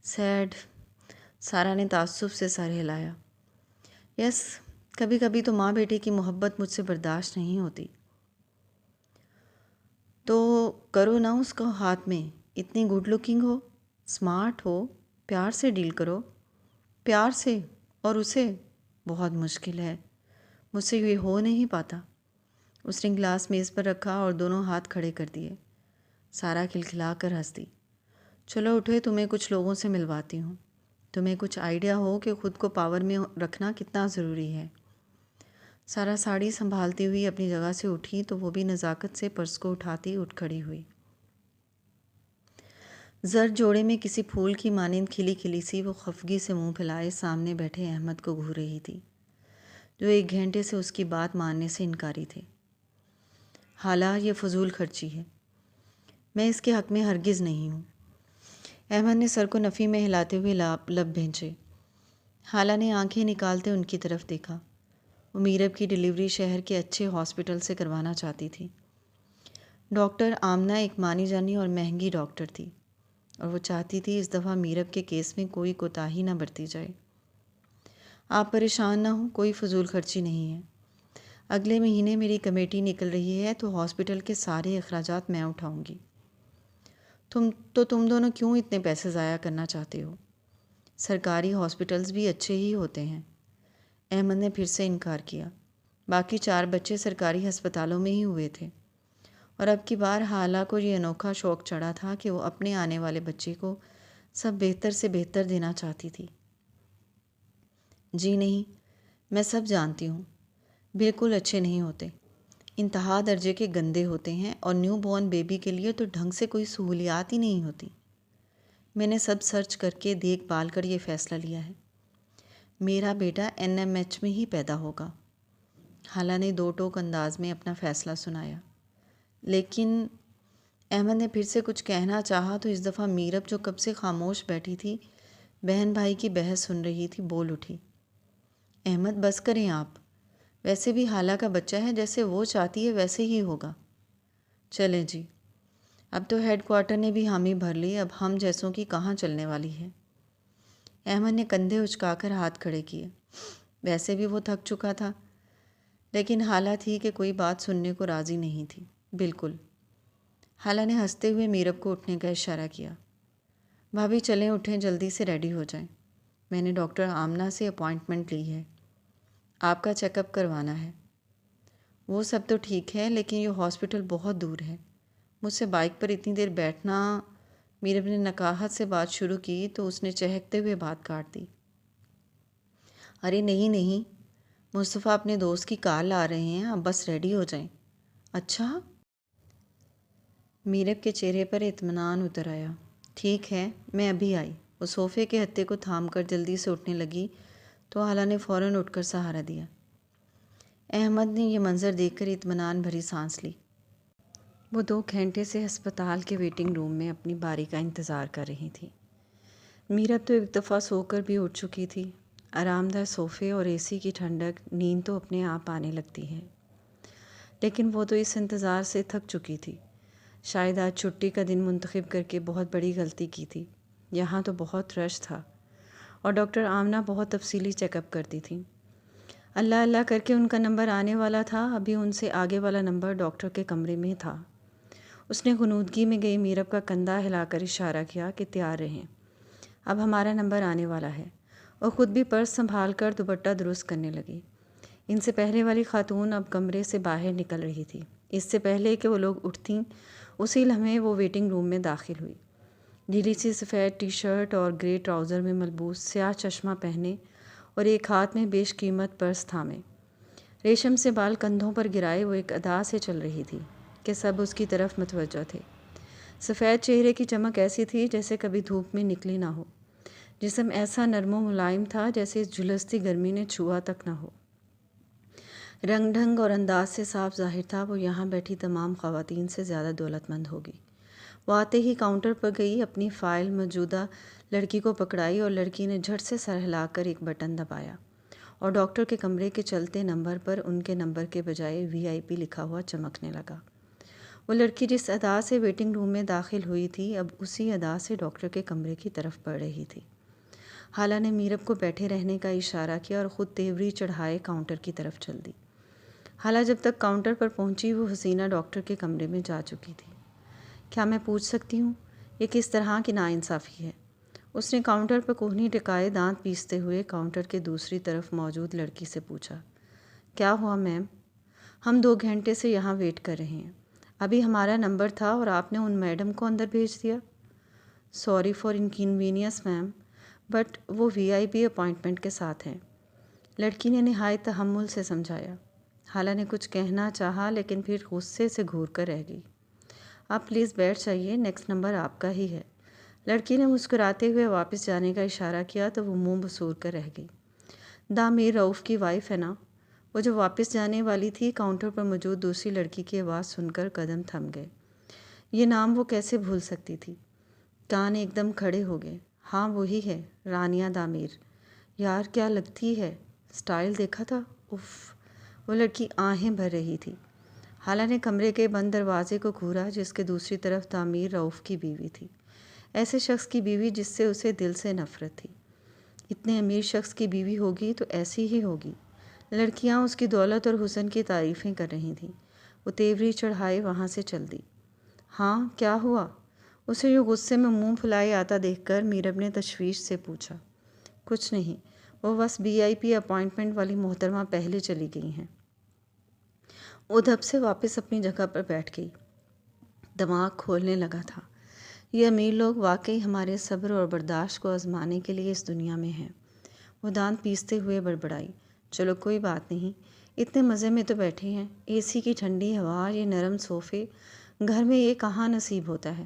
سیڈ، سارا نے تعصب سے سر ہلایا۔ یس، کبھی کبھی تو ماں بیٹے کی محبت مجھ سے برداشت نہیں ہوتی۔ تو کرو نا اس کو ہاتھ میں، اتنی گڈ لکنگ ہو، اسمارٹ ہو، پیار سے ڈیل کرو۔ پیار سے؟ اور اسے؟ بہت مشکل ہے، مجھ سے یہ ہو نہیں پاتا۔ اس نے گلاس میز پر رکھا اور دونوں ہاتھ کھڑے کر دیے۔ سارا کھلکھلا کر ہنس دی۔ چلو اٹھے، تمہیں کچھ لوگوں سے ملواتی ہوں، تمہیں کچھ آئیڈیا ہو کہ خود کو پاور میں رکھنا کتنا ضروری ہے۔ سارا ساڑی سنبھالتی ہوئی اپنی جگہ سے اٹھی تو وہ بھی نزاکت سے پرس کو اٹھاتی اٹھ کھڑی ہوئی۔ زرد جوڑے میں کسی پھول کی مانند کھلی کھلی سی وہ خفگی سے منہ پھیلائے سامنے بیٹھے احمد کو گھور رہی تھی، جو 1 گھنٹے سے اس کی بات ماننے سے انکاری تھے۔ حالہ یہ فضول خرچی ہے، میں اس کے حق میں ہرگز نہیں ہوں۔ احمد نے سر کو نفی میں ہلاتے ہوئے لب بھینچے۔ حالہ نے آنکھیں نکالتے ان کی طرف دیکھا۔ وہ میرب کی ڈیلیوری شہر کے اچھے ہاسپٹل سے کروانا چاہتی تھی۔ ڈاکٹر آمنہ ایک مانی جانی اور مہنگی ڈاکٹر تھی، اور وہ چاہتی تھی اس دفعہ میرب کے کیس میں کوئی کوتاہی نہ برتی جائے۔ آپ پریشان نہ ہوں، کوئی فضول خرچی نہیں ہے۔ اگلے مہینے میری کمیٹی نکل رہی ہے تو ہاسپٹل کے سارے اخراجات میں اٹھاؤں گی۔ تم دونوں کیوں اتنے پیسے ضائع کرنا چاہتے ہو؟ سرکاری ہاسپٹلز بھی اچھے ہی ہوتے ہیں۔ احمد نے پھر سے انکار کیا۔ باقی 4 بچے سرکاری ہسپتالوں میں ہی ہوئے تھے، اور اب کی بار حالہ کو یہ انوکھا شوق چڑھا تھا کہ وہ اپنے آنے والے بچے کو سب بہتر سے بہتر دینا چاہتی تھی۔ جی نہیں، میں سب جانتی ہوں، بالکل اچھے نہیں ہوتے، انتہا درجے کے گندے ہوتے ہیں، اور نیو بورن بیبی کے لیے تو ڈھنگ سے کوئی سہولیات ہی نہیں ہوتی۔ میں نے سب سرچ کر کے دیکھ بھال کر یہ فیصلہ لیا ہے، میرا بیٹا NMH میں ہی پیدا ہوگا۔ حالہ نے 2 ٹوک انداز میں اپنا فیصلہ سنایا۔ لیکن احمد نے پھر سے کچھ کہنا چاہا تو اس دفعہ میرب جو کب سے خاموش بیٹھی تھی، بہن بھائی کی بحث سن رہی تھی، بول اٹھی۔ احمد بس کریں آپ، ویسے بھی حالہ کا بچہ ہے، جیسے وہ چاہتی ہے ویسے ہی ہوگا۔ چلیں جی، اب تو ہیڈ کوارٹر نے بھی حامی بھر لی، اب ہم جیسوں کی کہاں چلنے والی ہے۔ احمد نے کندھے اچکا کر ہاتھ کھڑے کیے۔ ویسے بھی وہ تھک چکا تھا، لیکن حالہ تھی کہ کوئی بات سننے کو راضی نہیں تھی۔ بالکل۔ حالہ نے ہنستے ہوئے میرب کو اٹھنے کا اشارہ کیا۔ بھابھی چلیں، اٹھیں، جلدی سے ریڈی ہو جائیں، میں نے ڈاکٹر آمنہ سے اپوائنٹمنٹ لی ہے، آپ کا چیک اپ کروانا ہے۔ وہ سب تو ٹھیک ہے، لیکن یہ ہاسپٹل بہت دور ہے، مجھ سے بائک پر اتنی دیر بیٹھنا۔ میرب نے نقاہت سے بات شروع کی تو اس نے چہکتے ہوئے بات کاٹ دی۔ ارے نہیں نہیں، مصطفیٰ اپنے دوست کی کار لا رہے ہیں، آپ بس ریڈی ہو جائیں۔ اچھا؟ میرب کے چہرے پر اطمینان اتر آیا۔ ٹھیک ہے، میں ابھی آئی۔ وہ صوفے کے ہتھے کو تھام کر جلدی سے اٹھنے لگی تو حالہ نے فوراً اٹھ کر سہارا دیا۔ احمد نے یہ منظر دیکھ کر اطمینان بھری سانس لی۔ وہ 2 گھنٹے سے ہسپتال کے ویٹنگ روم میں اپنی باری کا انتظار کر رہی تھی۔ میرب تو ایک دفعہ سو کر بھی اٹھ چکی تھی۔ آرام دہ صوفے اور AC کی ٹھنڈک، نیند تو اپنے آپ آنے لگتی ہے، لیکن وہ تو اس انتظار سے تھک چکی تھی۔ شاید آج چھٹی کا دن منتخب کر کے بہت بڑی غلطی کی تھی۔ یہاں تو بہت رش تھا، اور ڈاکٹر آمنہ بہت تفصیلی چیک اپ کرتی تھیں۔ اللہ اللہ کر کے ان کا نمبر آنے والا تھا، ابھی ان سے آگے والا نمبر ڈاکٹر کے کمرے میں تھا۔ اس نے غنودگی میں گئی میرب کا کندھا ہلا کر اشارہ کیا کہ تیار رہیں، اب ہمارا نمبر آنے والا ہے، اور خود بھی پرس سنبھال کر دوپٹہ درست کرنے لگی۔ ان سے پہلے والی خاتون اب کمرے سے باہر نکل رہی تھی۔ اس سے پہلے کہ وہ لوگ اٹھتیں اسی لمحے وہ ویٹنگ روم میں داخل ہوئی۔ ڈھیلی سی سفید ٹی شرٹ اور گرے ٹراؤزر میں ملبوس، سیاہ چشمہ پہنے اور ایک ہاتھ میں بیش قیمت پرس تھامے، ریشم سے بال کندھوں پر گرائے وہ ایک ادا سے چل رہی تھی کہ سب اس کی طرف متوجہ تھے۔ سفید چہرے کی چمک ایسی تھی جیسے کبھی دھوپ میں نکلی نہ ہو، جسم ایسا نرم و ملائم تھا جیسے اس جھلستی گرمی نے چھوا تک نہ ہو۔ رنگ ڈھنگ اور انداز سے صاف ظاہر تھا وہ یہاں بیٹھی تمام خواتین سے زیادہ دولت مند ہوگی۔ وہ آتے ہی کاؤنٹر پر گئی، اپنی فائل موجودہ لڑکی کو پکڑائی اور لڑکی نے جھٹ سے سر ہلا کر ایک بٹن دبایا اور ڈاکٹر کے کمرے کے چلتے نمبر پر ان کے نمبر کے بجائے VIP لکھا ہوا چمکنے لگا۔ وہ لڑکی جس ادا سے ویٹنگ روم میں داخل ہوئی تھی اب اسی ادا سے ڈاکٹر کے کمرے کی طرف بڑھ رہی تھی۔ حالہ نے میرب کو بیٹھے رہنے کا اشارہ کیا اور خود تیوری چڑھائے کاؤنٹر کی طرف چل دی۔ حالہ جب تک کاؤنٹر پر پہنچی وہ حسینہ ڈاکٹر کے کمرے میں جا چکی تھی۔ کیا میں پوچھ سکتی ہوں یہ کس طرح کی ناانصافی ہے؟ اس نے کاؤنٹر پر کوہنی ٹکائے دانت پیستے ہوئے کاؤنٹر کے دوسری طرف موجود لڑکی سے پوچھا۔ کیا ہوا میم؟ ہم 2 گھنٹے سے یہاں ویٹ کر رہے ہیں، ابھی ہمارا نمبر تھا اور آپ نے ان میڈم کو اندر بھیج دیا۔ Sorry for inconvenience ma'am, but وہ VIP اپائنٹمنٹ کے ساتھ ہیں، لڑکی نے نہایت تحمل سے سمجھایا۔ حالہ نے کچھ کہنا چاہا لیکن پھر غصے سے گھور کر رہ گئی۔ آپ پلیز بیٹھ جائیے، نیکسٹ نمبر آپ کا ہی ہے۔ لڑکی نے مسکراتے ہوئے واپس جانے کا اشارہ کیا تو وہ منہ بسور کر رہ گئی۔ دامیر رؤف کی وائف ہے نا؟ وہ جو واپس جانے والی تھی کاؤنٹر پر موجود دوسری لڑکی کی آواز سن کر قدم تھم گئے۔ یہ نام وہ کیسے بھول سکتی تھی؟ کان ایک دم کھڑے ہو گئے۔ ہاں وہی ہے، رانیہ دامیر۔ یار کیا لگتی ہے، سٹائل دیکھا تھا؟ اف، وہ لڑکی آہیں بھر رہی تھی۔ حالہ نے کمرے کے بند دروازے کو گھورا جس کے دوسری طرف دامیر رؤف کی بیوی تھی، ایسے شخص کی بیوی جس سے اسے دل سے نفرت تھی۔ اتنے امیر شخص کی بیوی ہوگی تو ایسی ہی ہوگی۔ لڑکیاں اس کی دولت اور حسن کی تعریفیں کر رہی تھیں۔ وہ تیوری چڑھائے وہاں سے چل دی۔ ہاں کیا ہوا؟ اسے یوں غصے میں منہ پھلائے آتا دیکھ کر میرب نے تشویش سے پوچھا۔ کچھ نہیں، وہ بس VIP اپائنٹمنٹ والی محترمہ پہلے چلی گئی ہیں۔ وہ دھب سے واپس اپنی جگہ پر بیٹھ گئی۔ دماغ کھولنے لگا تھا۔ یہ امیر لوگ واقعی ہمارے صبر اور برداشت کو آزمانے کے لیے اس دنیا میں ہیں۔ وہ دانت پیستے ہوئے بڑبڑائی۔ چلو کوئی بات نہیں، اتنے مزے میں تو بیٹھے ہیں، AC کی ٹھنڈی ہوا، یہ نرم صوفے، گھر میں یہ کہاں نصیب ہوتا ہے۔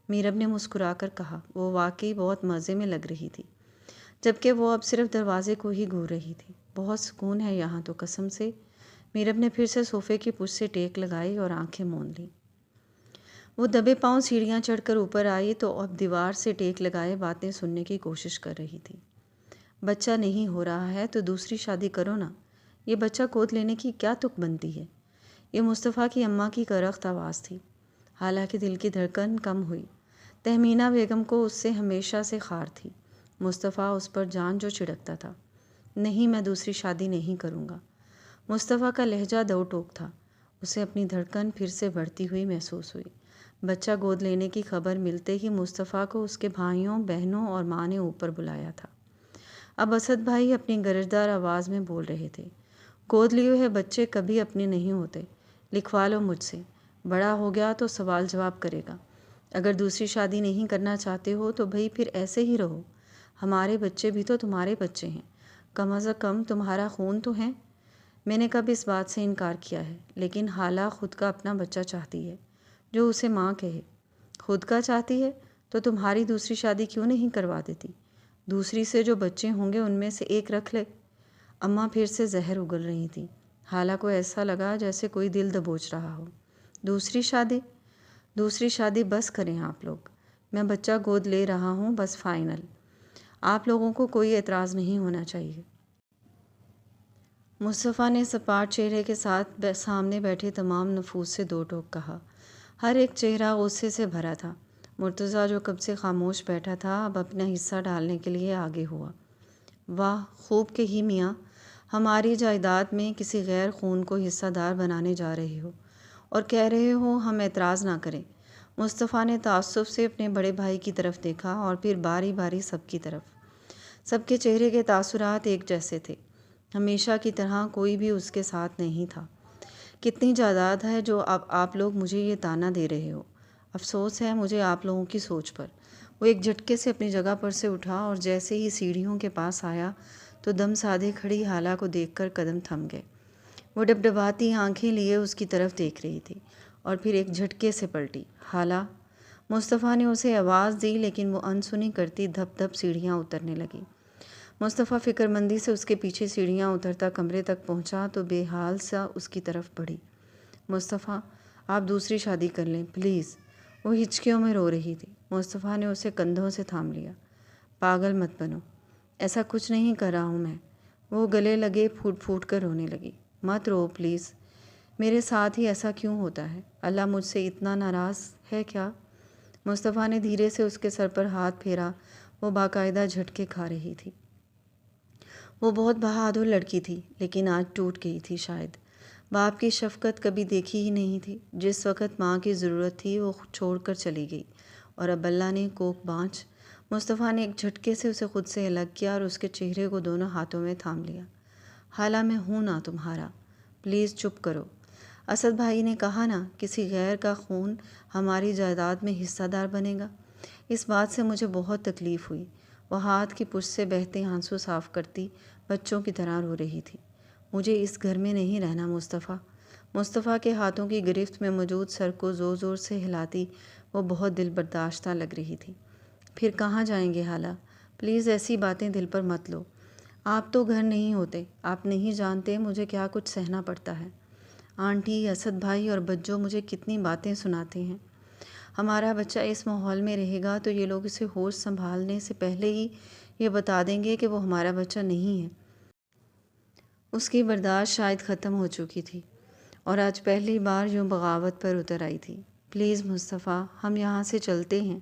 میرب نے مسکرا کر کہا۔ وہ واقعی بہت مزے میں لگ رہی تھی، جبکہ وہ اب صرف دروازے کو ہی گھور رہی تھی۔ بہت سکون ہے یہاں تو قسم سے۔ میرب نے پھر سے صوفے کی پشت سے ٹیک لگائی اور آنکھیں موند لیں۔ وہ دبے پاؤں سیڑھیاں چڑھ کر اوپر آئی تو اب دیوار سے ٹیک لگائے باتیں سننے کی کوشش کر رہی تھی۔ بچہ نہیں ہو رہا ہے تو دوسری شادی کرو نا، یہ بچہ گود لینے کی کیا تک بنتی ہے؟ یہ مصطفیٰ کی اماں کی کرخت آواز تھی۔ حالانکہ دل کی دھڑکن کم ہوئی۔ تہمینہ بیگم کو اس سے ہمیشہ سے خار تھی، مصطفیٰ اس پر جان جو چھڑکتا تھا۔ نہیں، میں دوسری شادی نہیں کروں گا۔ مصطفیٰ کا لہجہ دو ٹوک تھا۔ اسے اپنی دھڑکن پھر سے بڑھتی ہوئی محسوس ہوئی۔ بچہ گود لینے کی خبر ملتے ہی مصطفیٰ کو اس کے بھائیوں، بہنوں اور ماں نے اوپر بلایا تھا۔ اب اسد بھائی اپنی گرجدار آواز میں بول رہے تھے۔ گود لیے ہوئے بچے کبھی اپنے نہیں ہوتے، لکھوا لو مجھ سے، بڑا ہو گیا تو سوال جواب کرے گا۔ اگر دوسری شادی نہیں کرنا چاہتے ہو تو بھئی پھر ایسے ہی رہو، ہمارے بچے بھی تو تمہارے بچے ہیں، کم از کم تمہارا خون تو ہے۔ میں نے کب اس بات سے انکار کیا ہے، لیکن حالہ خود کا اپنا بچہ چاہتی ہے جو اسے ماں کہے۔ خود کا چاہتی ہے تو تمہاری دوسری شادی کیوں نہیں کروا دیتی؟ دوسری سے جو بچے ہوں گے ان میں سے ایک رکھ لے۔ اماں پھر سے زہر اگل رہی تھی۔ حالہ کو ایسا لگا جیسے کوئی دل دبوچ رہا ہو۔ دوسری شادی؟ دوسری شادی بس کریں آپ لوگ، میں بچہ گود لے رہا ہوں، بس فائنل۔ آپ لوگوں کو کوئی اعتراض نہیں ہونا چاہیے۔ مصطفیٰ نے سپاٹ چہرے کے ساتھ سامنے بیٹھے تمام نفوس سے دو ٹوک کہا۔ ہر ایک چہرہ غصے سے بھرا تھا۔ مرتضیٰ جو کب سے خاموش بیٹھا تھا اب اپنا حصہ ڈالنے کے لیے آگے ہوا۔ واہ خوب کہی میاں، ہماری جائیداد میں کسی غیر خون کو حصہ دار بنانے جا رہے ہو اور کہہ رہے ہو ہم اعتراض نہ کریں۔ مصطفیٰ نے تعصب سے اپنے بڑے بھائی کی طرف دیکھا اور پھر باری باری سب کی طرف۔ سب کے چہرے کے تاثرات ایک جیسے تھے، ہمیشہ کی طرح کوئی بھی اس کے ساتھ نہیں تھا۔ کتنی جائیداد ہے جو اب آپ لوگ مجھے یہ طعنہ دے رہے ہو؟ افسوس ہے مجھے آپ لوگوں کی سوچ پر۔ وہ ایک جھٹکے سے اپنی جگہ پر سے اٹھا اور جیسے ہی سیڑھیوں کے پاس آیا تو دم سادھے کھڑی حالہ کو دیکھ کر قدم تھم گئے۔ وہ ڈبڈباتی آنکھیں لیے اس کی طرف دیکھ رہی تھی اور پھر ایک جھٹکے سے پلٹی۔ حالہ! مصطفیٰ نے اسے آواز دی لیکن وہ انسنی کرتی دھپ دھپ سیڑھیاں اترنے لگی۔ مصطفیٰ فکر مندی سے اس کے پیچھے سیڑھیاں اترتا کمرے تک پہنچا تو بے حال سا اس کی طرف بڑھی۔ مصطفیٰ، آپ دوسری شادی کر لیں پلیز۔ وہ ہچکیوں میں رو رہی تھی۔ مصطفیٰ نے اسے کندھوں سے تھام لیا۔ پاگل مت بنو، ایسا کچھ نہیں کر رہا ہوں میں۔ وہ گلے لگے پھوٹ پھوٹ کر رونے لگی۔ مت رو پلیز، میرے ساتھ ہی ایسا کیوں ہوتا ہے؟ اللہ مجھ سے اتنا ناراض ہے کیا؟ مصطفیٰ نے دھیرے سے اس کے سر پر ہاتھ پھیرا۔ وہ باقاعدہ جھٹکے کھا رہی تھی۔ وہ بہت بہادر لڑکی تھی لیکن آج ٹوٹ گئی تھی شاید۔ باپ کی شفقت کبھی دیکھی ہی نہیں تھی۔ جس وقت ماں کی ضرورت تھی وہ چھوڑ کر چلی گئی اور اب اللہ نے کوک بانچ۔ مصطفیٰ نے ایک جھٹکے سے اسے خود سے الگ کیا اور اس کے چہرے کو دونوں ہاتھوں میں تھام لیا۔ حالہ میں ہوں نا تمہارا، پلیز چپ کرو۔ اسد بھائی نے کہا نا کسی غیر کا خون ہماری جائیداد میں حصہ دار بنے گا۔ اس بات سے مجھے بہت تکلیف ہوئی۔ وہ ہاتھ کی پشت سے بہتے آنسو صاف کرتی بچوں کی طرح رو رہی تھی۔ مجھے اس گھر میں نہیں رہنا مصطفیٰ۔ مصطفیٰ کے ہاتھوں کی گرفت میں موجود سر کو زور زور سے ہلاتی وہ بہت دل برداشتہ لگ رہی تھی۔ پھر کہاں جائیں گے حالہ؟ پلیز ایسی باتیں دل پر مت لو۔ آپ تو گھر نہیں ہوتے، آپ نہیں جانتے مجھے کیا کچھ سہنا پڑتا ہے۔ آنٹی، اسد بھائی اور بچوں مجھے کتنی باتیں سناتے ہیں۔ ہمارا بچہ اس ماحول میں رہے گا تو یہ لوگ اسے ہوش سنبھالنے سے پہلے ہی یہ بتا دیں گے کہ وہ ہمارا بچہ نہیں ہے۔ اس کی برداشت شاید ختم ہو چکی تھی اور آج پہلی بار یوں بغاوت پر اتر آئی تھی۔ پلیز مصطفیٰ، ہم یہاں سے چلتے ہیں۔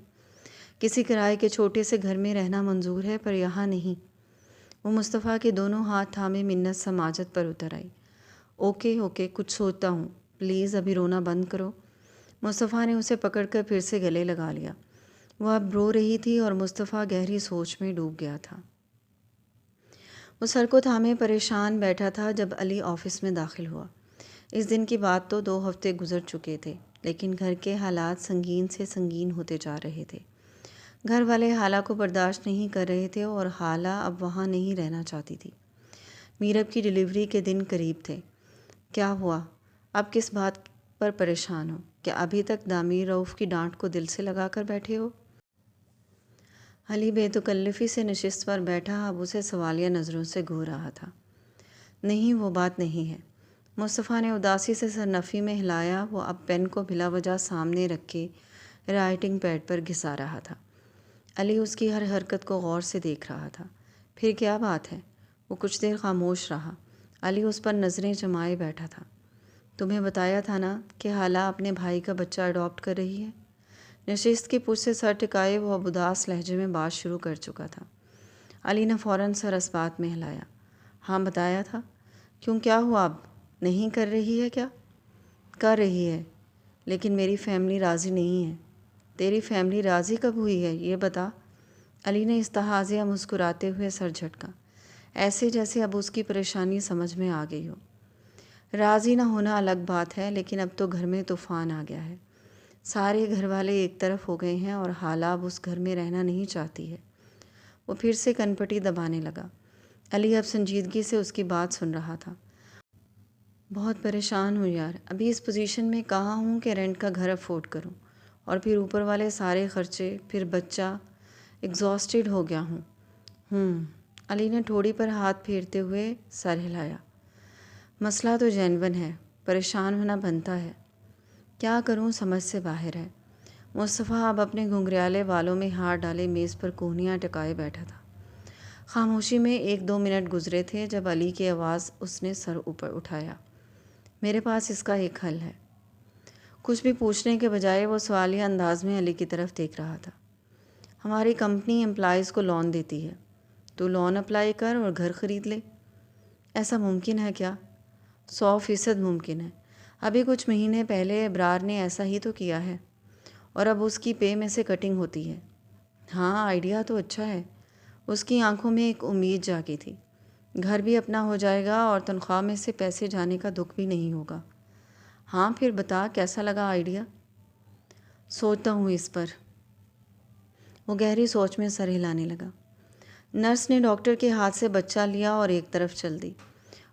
کسی کرائے کے چھوٹے سے گھر میں رہنا منظور ہے پر یہاں نہیں۔ وہ مصطفیٰ کے دونوں ہاتھ تھامے منت سماجت پر اتر آئی۔ اوکے اوکے، کچھ سوچتا ہوں، پلیز ابھی رونا بند کرو۔ مصطفیٰ نے اسے پکڑ کر پھر سے گلے لگا لیا۔ وہ اب رو رہی تھی اور مصطفیٰ گہری سوچ میں ڈوب گیا تھا۔ وہ سر کو تھامے پریشان بیٹھا تھا جب علی آفس میں داخل ہوا۔ اس دن کی بات تو 2 ہفتے گزر چکے تھے لیکن گھر کے حالات سنگین سے سنگین ہوتے جا رہے تھے۔ گھر والے حالہ کو برداشت نہیں کر رہے تھے اور حالہ اب وہاں نہیں رہنا چاہتی تھی۔ میرب کی ڈیلیوری کے دن قریب تھے۔ کیا ہوا؟ اب کس بات پر پریشان ہو؟ کیا ابھی تک دامیر رؤف کی ڈانٹ کو دل سے لگا کر بیٹھے ہو؟ علی بے تکلفی سے نشست پر بیٹھا اب اسے سوالیہ نظروں سے گھور رہا تھا۔ نہیں، وہ بات نہیں ہے۔ مصطفیٰ نے اداسی سے سر نفی میں ہلایا۔ وہ اب پین کو بلا وجہ سامنے رکھ کے رائٹنگ پیڈ پر گھسا رہا تھا۔ علی اس کی ہر حرکت کو غور سے دیکھ رہا تھا۔ پھر کیا بات ہے؟ وہ کچھ دیر خاموش رہا۔ علی اس پر نظریں جمائے بیٹھا تھا۔ تمہیں بتایا تھا نا کہ حالہ اپنے بھائی کا بچہ اڈاپٹ کر رہی ہے۔ نشست کی پشت سے سر ٹکائے وہ اب اداس لہجے میں بات شروع کر چکا تھا۔ علی نے فوراً سر اس بات میں ہلایا۔ ہاں بتایا تھا۔ کیوں، کیا ہوا اب؟ نہیں کر رہی ہے کیا؟ کر رہی ہے لیکن میری فیملی راضی نہیں ہے۔ تیری فیملی راضی کب ہوئی ہے یہ بتا؟ علی نے استحاضیہ مسکراتے ہوئے سر جھٹکا، ایسے جیسے اب اس کی پریشانی سمجھ میں آ گئی ہو۔ راضی نہ ہونا الگ بات ہے لیکن اب تو گھر میں طوفان آ گیا ہے۔ سارے گھر والے ایک طرف ہو گئے ہیں اور حالہ اب اس گھر میں رہنا نہیں چاہتی ہے۔ وہ پھر سے کنپٹی دبانے لگا۔ علی اب سنجیدگی سے اس کی بات سن رہا تھا۔ بہت پریشان ہوں یار، ابھی اس پوزیشن میں کہاں ہوں کہ رینٹ کا گھر افورڈ کروں اور پھر اوپر والے سارے خرچے، پھر بچہ، ایگزاسٹڈ ہو گیا ہوں۔ علی نے ٹھوڑی پر ہاتھ پھیرتے ہوئے سر ہلایا۔ مسئلہ تو جینون ہے، پریشان ہونا بنتا ہے۔ کیا کروں سمجھ سے باہر ہے۔ مصطفیٰ اب اپنے گھنگریالے والوں میں ہاتھ ڈالے میز پر کوہنیاں ٹکائے بیٹھا تھا۔ خاموشی میں 1-2 منٹ گزرے تھے جب علی کی آواز اس نے سر اوپر اٹھایا۔ میرے پاس اس کا ایک حل ہے۔ کچھ بھی پوچھنے کے بجائے وہ سوالیہ انداز میں علی کی طرف دیکھ رہا تھا۔ ہماری کمپنی امپلائیز کو لون دیتی ہے، تو لون اپلائی کر اور گھر خرید لے۔ ایسا ممکن ہے کیا؟ 100% ممکن ہے۔ ابھی کچھ مہینے پہلے ابرار نے ایسا ہی تو کیا ہے اور اب اس کی پے میں سے کٹنگ ہوتی ہے۔ ہاں، آئیڈیا تو اچھا ہے۔ اس کی آنکھوں میں ایک امید جاگی تھی۔ گھر بھی اپنا ہو جائے گا اور تنخواہ میں سے پیسے جانے کا دکھ بھی نہیں ہوگا۔ ہاں، پھر بتا کیسا لگا آئیڈیا؟ سوچتا ہوں اس پر۔ وہ گہری سوچ میں سر ہلانے لگا۔ نرس نے ڈاکٹر کے ہاتھ سے بچہ لیا اور ایک طرف چل دی۔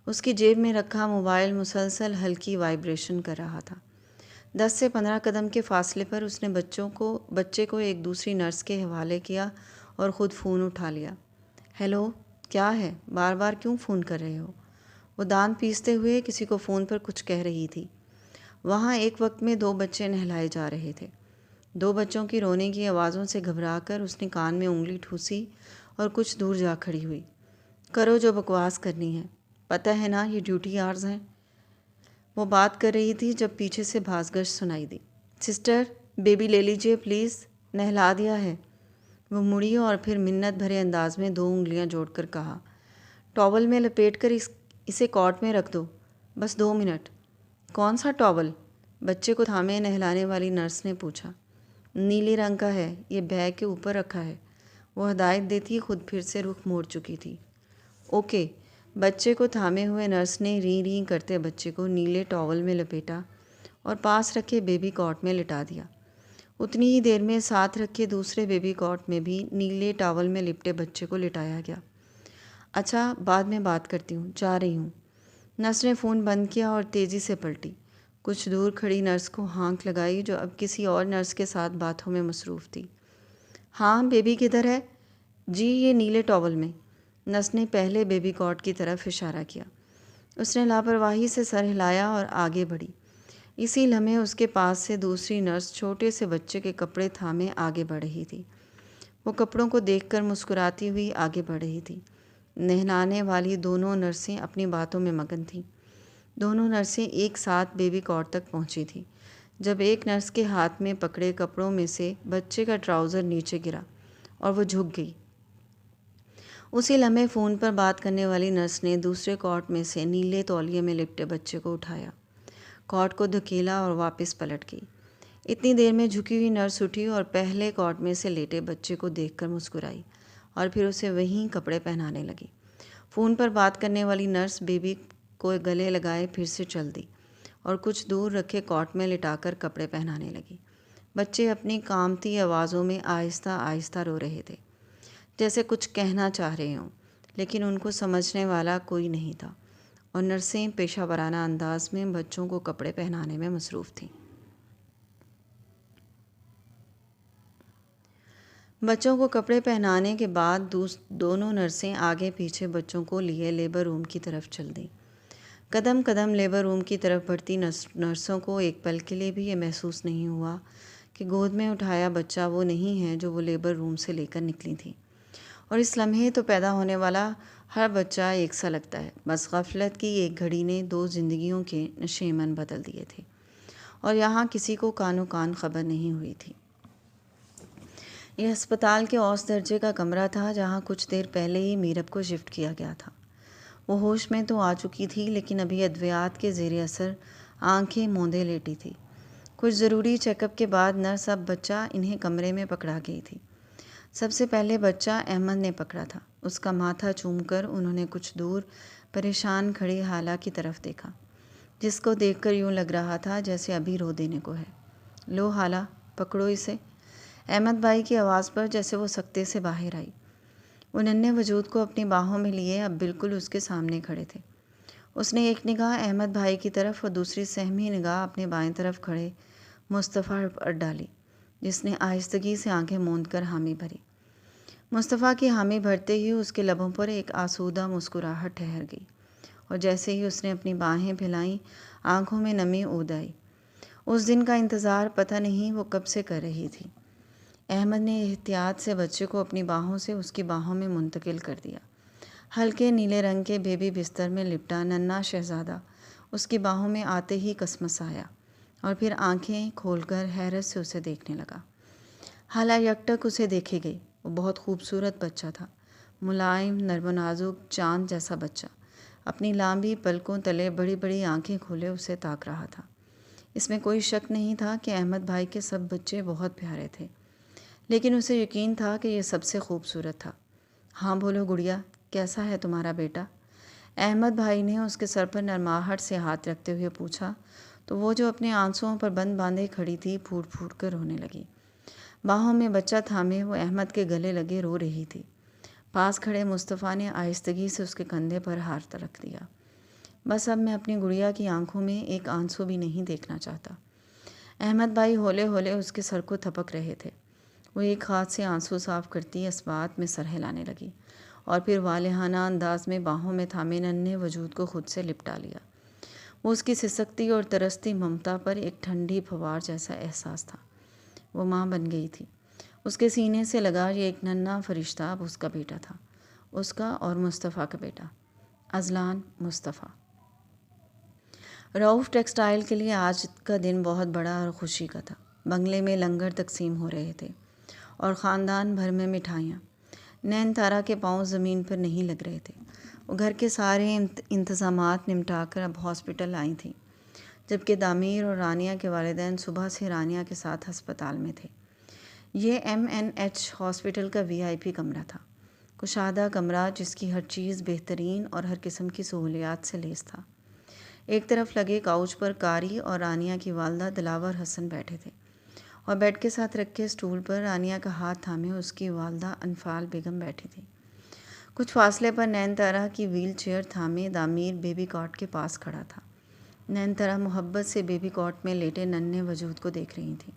اس کی جیب میں رکھا موبائل مسلسل ہلکی وائبریشن کر رہا تھا۔ 10 سے 15 قدم کے فاصلے پر اس نے بچے کو ایک دوسری نرس کے حوالے کیا اور خود فون اٹھا لیا۔ ہیلو، کیا ہے؟ بار بار کیوں فون کر رہے ہو؟ وہ دانت پیستے ہوئے کسی کو فون پر کچھ کہہ رہی تھی۔ وہاں ایک وقت میں 2 بچے نہلائے جا رہے تھے۔ 2 بچوں کی رونے کی آوازوں سے گھبرا کر اس نے کان میں انگلی ٹھوسی اور کچھ دور جا کھڑی ہوئی۔ کرو جو بکواس کرنی ہے، پتہ ہے نا یہ ڈیوٹی آرز ہیں۔ وہ بات کر رہی تھی جب پیچھے سے بھاس سنائی دی۔ سسٹر، بیبی لے لیجئے پلیز، نہلا دیا ہے۔ وہ مڑی اور پھر منت بھرے انداز میں 2 انگلیاں جوڑ کر کہا، ٹاول میں لپیٹ کر اسے کاٹ میں رکھ دو، بس 2 منٹ۔ کون سا ٹاول؟ بچے کو تھامے نہلانے والی نرس نے پوچھا۔ نیلے رنگ کا ہے، یہ بیگ کے اوپر رکھا ہے۔ وہ ہدایت دیتی خود پھر سے رخ موڑ چکی تھی۔ اوکے۔ بچے کو تھامے ہوئے نرس نے ری ری کرتے بچے کو نیلے ٹاول میں لپیٹا اور پاس رکھے بیبی کاٹ میں لٹا دیا۔ اتنی ہی دیر میں ساتھ رکھے دوسرے بیبی کاٹ میں بھی نیلے ٹاول میں لپٹے بچے کو لٹایا گیا۔ اچھا، بعد میں بات کرتی ہوں، جا رہی ہوں۔ نرس نے فون بند کیا اور تیزی سے پلٹی۔ کچھ دور کھڑی نرس کو ہانک لگائی جو اب کسی اور نرس کے ساتھ باتوں میں مصروف تھی۔ ہاں، بیبی کدھر ہے؟ جی، یہ نیلے ٹاول میں۔ نرس نے پہلے بیبی کاٹ کی طرف اشارہ کیا۔ اس نے لاپرواہی سے سر ہلایا اور آگے بڑھی۔ اسی لمحے اس کے پاس سے دوسری نرس چھوٹے سے بچے کے کپڑے تھامے آگے بڑھ رہی تھی۔ وہ کپڑوں کو دیکھ کر مسکراتی ہوئی آگے بڑھ رہی تھی۔ نہلانے والی دونوں نرسیں اپنی باتوں میں مگن تھیں۔ دونوں نرسیں ایک ساتھ بیبی کاٹ تک پہنچی تھیں جب ایک نرس کے ہاتھ میں پکڑے کپڑوں میں سے بچے کا ٹراؤزر نیچے گرا اور وہ جھک گئی۔ اسی لمحے فون پر بات کرنے والی نرس نے دوسرے کاٹ میں سے نیلے تولیے میں لپٹے بچے کو اٹھایا، کاٹ کو دھکیلا اور واپس پلٹ گئی۔ اتنی دیر میں جھکی ہوئی نرس اٹھی اور پہلے کاٹ میں سے لیٹے بچے کو دیکھ کر مسکرائی اور پھر اسے وہیں کپڑے پہنانے لگی۔ فون پر بات کرنے والی نرس بیبی کو گلے لگائے پھر سے چل دی اور کچھ دور رکھے کاٹ میں لٹا کر کپڑے پہنانے لگی۔ بچے اپنی کامتی آوازوں میں آہستہ آہستہ رو رہے تھے، جیسے کچھ کہنا چاہ رہے ہوں، لیکن ان کو سمجھنے والا کوئی نہیں تھا، اور نرسیں پیشہ ورانہ انداز میں بچوں کو کپڑے پہنانے میں مصروف تھیں۔ بچوں کو کپڑے پہنانے کے بعد دونوں نرسیں آگے پیچھے بچوں کو لیے لیبر روم کی طرف چل دیں۔ قدم قدم لیبر روم کی طرف بڑھتی نرسوں کو ایک پل کے لیے بھی یہ محسوس نہیں ہوا کہ گود میں اٹھایا بچہ وہ نہیں ہے جو وہ لیبر روم سے لے کر نکلی تھی، اور اس لمحے تو پیدا ہونے والا ہر بچہ ایک سا لگتا ہے، بس غفلت کی ایک گھڑی نے 2 زندگیوں کے نشیمن بدل دیے تھے، اور یہاں کسی کو کانوں کان خبر نہیں ہوئی تھی۔ یہ ہسپتال کے اوسط درجے کا کمرہ تھا جہاں کچھ دیر پہلے ہی میرب کو شفٹ کیا گیا تھا۔ وہ ہوش میں تو آ چکی تھی لیکن ابھی ادویات کے زیر اثر آنکھیں موندے لیٹی تھی۔ کچھ ضروری چیک اپ کے بعد نرس اب بچہ انہیں کمرے میں پکڑا گئی تھی۔ سب سے پہلے بچہ احمد نے پکڑا تھا۔ اس کا ماتھا چوم کر انہوں نے کچھ دور پریشان کھڑی حالہ کی طرف دیکھا، جس کو دیکھ کر یوں لگ رہا تھا جیسے ابھی رو دینے کو ہے۔ لو حالہ، پکڑو اسے۔ احمد بھائی کی آواز پر جیسے وہ سکتے سے باہر آئی۔ وہ ننھے وجود کو اپنی باہوں میں لیے اب بالکل اس کے سامنے کھڑے تھے۔ اس نے ایک نگاہ احمد بھائی کی طرف اور دوسری سہمی نگاہ اپنے بائیں طرف کھڑے مصطفیٰ پر ڈالی، جس نے آہستگی سے آنکھیں موند کر حامی بھری۔ مصطفیٰ کی حامی بھرتے ہی اس کے لبوں پر ایک آسودہ مسکراہٹ ٹھہر گئی، اور جیسے ہی اس نے اپنی باہیں پھیلائیں آنکھوں میں نمی اود آئی۔ اس دن کا انتظار پتہ نہیں وہ کب سے کر رہی تھی۔ احمد نے احتیاط سے بچے کو اپنی باہوں سے اس کی باہوں میں منتقل کر دیا۔ ہلکے نیلے رنگ کے بیبی بستر میں لپٹا ننھا شہزادہ اس کی باہوں میں آتے ہی کسمسایا اور پھر آنکھیں کھول کر حیرت سے اسے دیکھنے لگا۔ حالہ یکٹک اسے دیکھے گئی۔ وہ بہت خوبصورت بچہ تھا، ملائم، نرم و نازک، چاند جیسا بچہ، اپنی لامبی پلکوں تلے بڑی بڑی آنکھیں کھولے اسے تاک رہا تھا۔ اس میں کوئی شک نہیں تھا کہ احمد بھائی کے سب بچے بہت پیارے تھے، لیکن اسے یقین تھا کہ یہ سب سے خوبصورت تھا۔ ہاں بولو گڑیا، کیسا ہے تمہارا بیٹا؟ احمد بھائی نے اس کے سر پر نرماہٹ سے ہاتھ رکھتے ہوئے پوچھا تو وہ جو اپنے آنسوؤں پر بند باندھے کھڑی تھی پھوٹ پھوٹ کر رونے لگی۔ باہوں میں بچہ تھامے وہ احمد کے گلے لگے رو رہی تھی۔ پاس کھڑے مصطفیٰ نے آہستگی سے اس کے کندھے پر ہاتھ رکھ دیا۔ بس اب میں اپنی گڑیا کی آنکھوں میں ایک آنسو بھی نہیں دیکھنا چاہتا۔ احمد بھائی ہولے ہولے اس کے سر کو تھپک رہے تھے۔ وہ ایک ہاتھ سے آنسو صاف کرتی اس بات میں سر ہلانے لگی اور پھر والہانہ انداز میں باہوں میں تھامے ننھے وجود کو خود سے لپٹا لیا۔ وہ اس کی سسکتی اور ترستی ممتا پر ایک ٹھنڈی پھوار جیسا احساس تھا۔ وہ ماں بن گئی تھی۔ اس کے سینے سے لگا یہ ایک ننھا فرشتہ اب اس کا بیٹا تھا، اس کا اور مصطفیٰ کا بیٹا، اذلان مصطفیٰ۔ رؤف ٹیکسٹائل کے لیے آج کا دن بہت بڑا اور خوشی کا تھا۔ بنگلے میں لنگر تقسیم ہو رہے تھے اور خاندان بھر میں مٹھائیاں۔ نین تارا کے پاؤں زمین پر نہیں لگ رہے تھے۔ وہ گھر کے سارے انتظامات نمٹا کر اب ہاسپٹل آئی تھیں، جبکہ دامیر اور رانیہ کے والدین صبح سے رانیہ کے ساتھ ہسپتال میں تھے۔ یہ MNH ہاسپٹل کا VIP کمرہ تھا، کشادہ کمرہ جس کی ہر چیز بہترین اور ہر قسم کی سہولیات سے لیس تھا۔ ایک طرف لگے کاؤچ پر قاری اور رانیہ کی والدہ دلاور حسن بیٹھے تھے اور بیڈ کے ساتھ رکھے اسٹول پر رانیہ کا ہاتھ تھامے اس کی والدہ انفال بیگم بیٹھی تھی۔ کچھ فاصلے پر نین تارا کی ویل چیئر تھامے دامیر بیبی کاٹ کے پاس کھڑا تھا۔ نین تارا محبت سے بیبی کاٹ میں لیٹے ننھے وجود کو دیکھ رہی تھی۔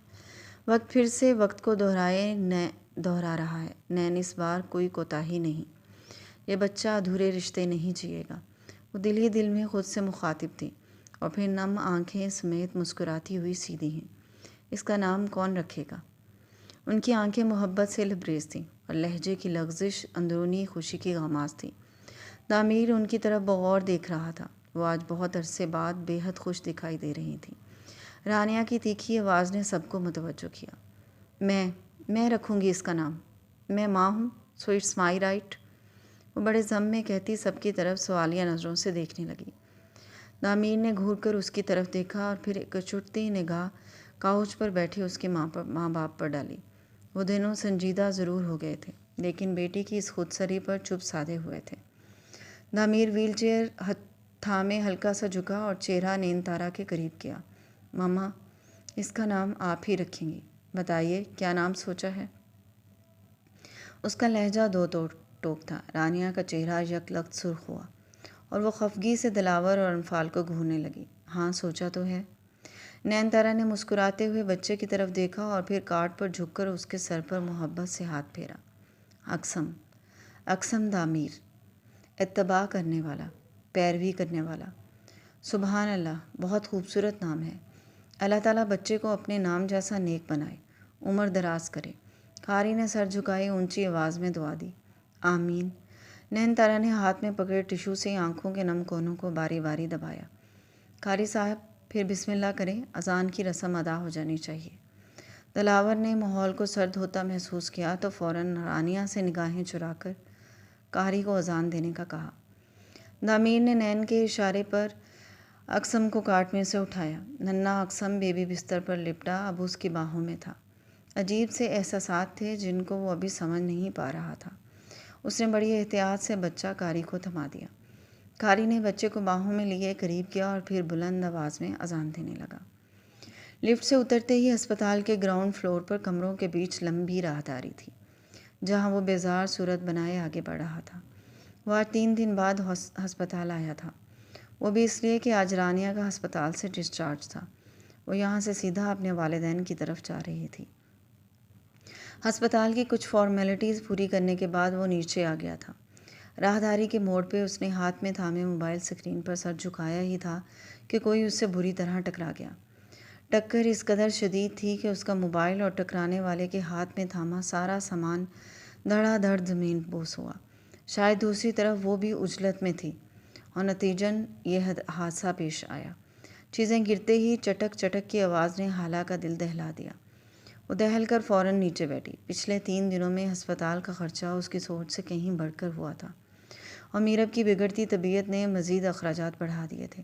وقت پھر سے وقت کو دہرا رہا ہے، نین اس بار کوئی کوتاہی نہیں۔ یہ بچہ ادھورے رشتے نہیں جیے گا، وہ دل ہی دل میں خود سے مخاطب تھی اور پھر نم آنکھیں سمیت مسکراتی ہوئی سیدھی ہیں۔ اس کا نام کون رکھے گا؟ ان کی آنکھیں محبت سے لبریز تھیں اور لہجے کی لغزش اندرونی خوشی کی غماز تھی۔ دامیر ان کی طرف بغور دیکھ رہا تھا۔ وہ آج بہت عرصے بعد بے حد خوش دکھائی دے رہی تھیں۔ رانیہ کی تیکھی آواز نے سب کو متوجہ کیا۔ میں رکھوں گی اس کا نام، میں ماں ہوں، سو اٹس مائی رائٹ۔ وہ بڑے ضم میں کہتی سب کی طرف سوالیہ نظروں سے دیکھنے لگی۔ دامیر نے گھور کر اس کی طرف دیکھا اور پھر ایک اچھوٹتی نگاہ کاؤچ پر بیٹھے اس کے ماں باپ پر ڈالی۔ وہ دونوں سنجیدہ ضرور ہو گئے تھے، لیکن بیٹی کی اس خودسری پر چپ سادھے ہوئے تھے۔ دامیر ویل چیئر تھامے ہلکا سا جھکا اور چہرہ نین تارا کے قریب کیا۔ ماما، اس کا نام آپ ہی رکھیں گی، بتائیے کیا نام سوچا ہے؟ اس کا لہجہ دو ٹوک تھا۔ رانیہ کا چہرہ یک لخت سرخ ہوا اور وہ خفگی سے دلاور اور انفال کو گھورنے لگی۔ ہاں سوچا تو ہے۔ نین تارا نے مسکراتے ہوئے بچے کی طرف دیکھا اور پھر کاٹ پر جھک کر اس کے سر پر محبت سے ہاتھ پھیرا۔ اقسم دامیر، اتباع کرنے والا، پیروی کرنے والا۔ سبحان اللہ، بہت خوبصورت نام ہے۔ اللہ تعالیٰ بچے کو اپنے نام جیسا نیک بنائے، عمر دراز کرے۔ قاری نے سر جھکائے اونچی آواز میں دعا دی۔ آمین۔ نین تارا نے ہاتھ میں پکڑے ٹشو سے آنکھوں کے نم کونوں کو باری باری دبایا۔ قاری صاحب پھر بسم اللہ کریں، اذان کی رسم ادا ہو جانی چاہیے۔ دلاور نے ماحول کو سرد ہوتا محسوس کیا تو فوراً رانیہ سے نگاہیں چرا کر قاری کو اذان دینے کا کہا۔ دامیر نے نین کے اشارے پر اقسم کو کاٹ میں سے اٹھایا۔ ننھا اقسم بیبی بستر پر لپٹا اب اس کی باہوں میں تھا۔ عجیب سے احساسات تھے جن کو وہ ابھی سمجھ نہیں پا رہا تھا۔ اس نے بڑی احتیاط سے بچہ قاری کو تھما دیا۔ قاری نے بچے کو باہوں میں لیے قریب کیا اور پھر بلند آواز میں اذان دینے لگا۔ لفٹ سے اترتے ہی ہسپتال کے گراؤنڈ فلور پر کمروں کے بیچ لمبی راہداری تھی، جہاں وہ بیزار صورت بنائے آگے بڑھ رہا تھا۔ وہ آج 3 دن بعد ہسپتال آیا تھا، وہ بھی اس لیے کہ آج رانیہ کا ہسپتال سے ڈسچارج تھا۔ وہ یہاں سے سیدھا اپنے والدین کی طرف جا رہی تھی۔ ہسپتال کی کچھ فارمیلٹیز پوری کرنے کے بعد وہ نیچے آ گیا تھا۔ راہداری کے موڑ پہ اس نے ہاتھ میں تھامے موبائل اسکرین پر سر جھکایا ہی تھا کہ کوئی اس سے بری طرح ٹکرا گیا۔ ٹکر اس قدر شدید تھی کہ اس کا موبائل اور ٹکرانے والے کے ہاتھ میں تھاما سارا سامان دھڑا دھڑ زمین بوس ہوا۔ شاید دوسری طرف وہ بھی عجلت میں تھی اور نتیجن یہ حادثہ پیش آیا۔ چیزیں گرتے ہی چٹک چٹک کی آواز نے حالہ کا دل دہلا دیا۔ وہ دہل کر فوراً نیچے بیٹھی۔ پچھلے 3 دنوں میں ہسپتال کا خرچہ اس کی سوچ سے کہیں بڑھ کر ہوا تھا اور میرب کی بگڑتی طبیعت نے مزید اخراجات بڑھا دیے تھے۔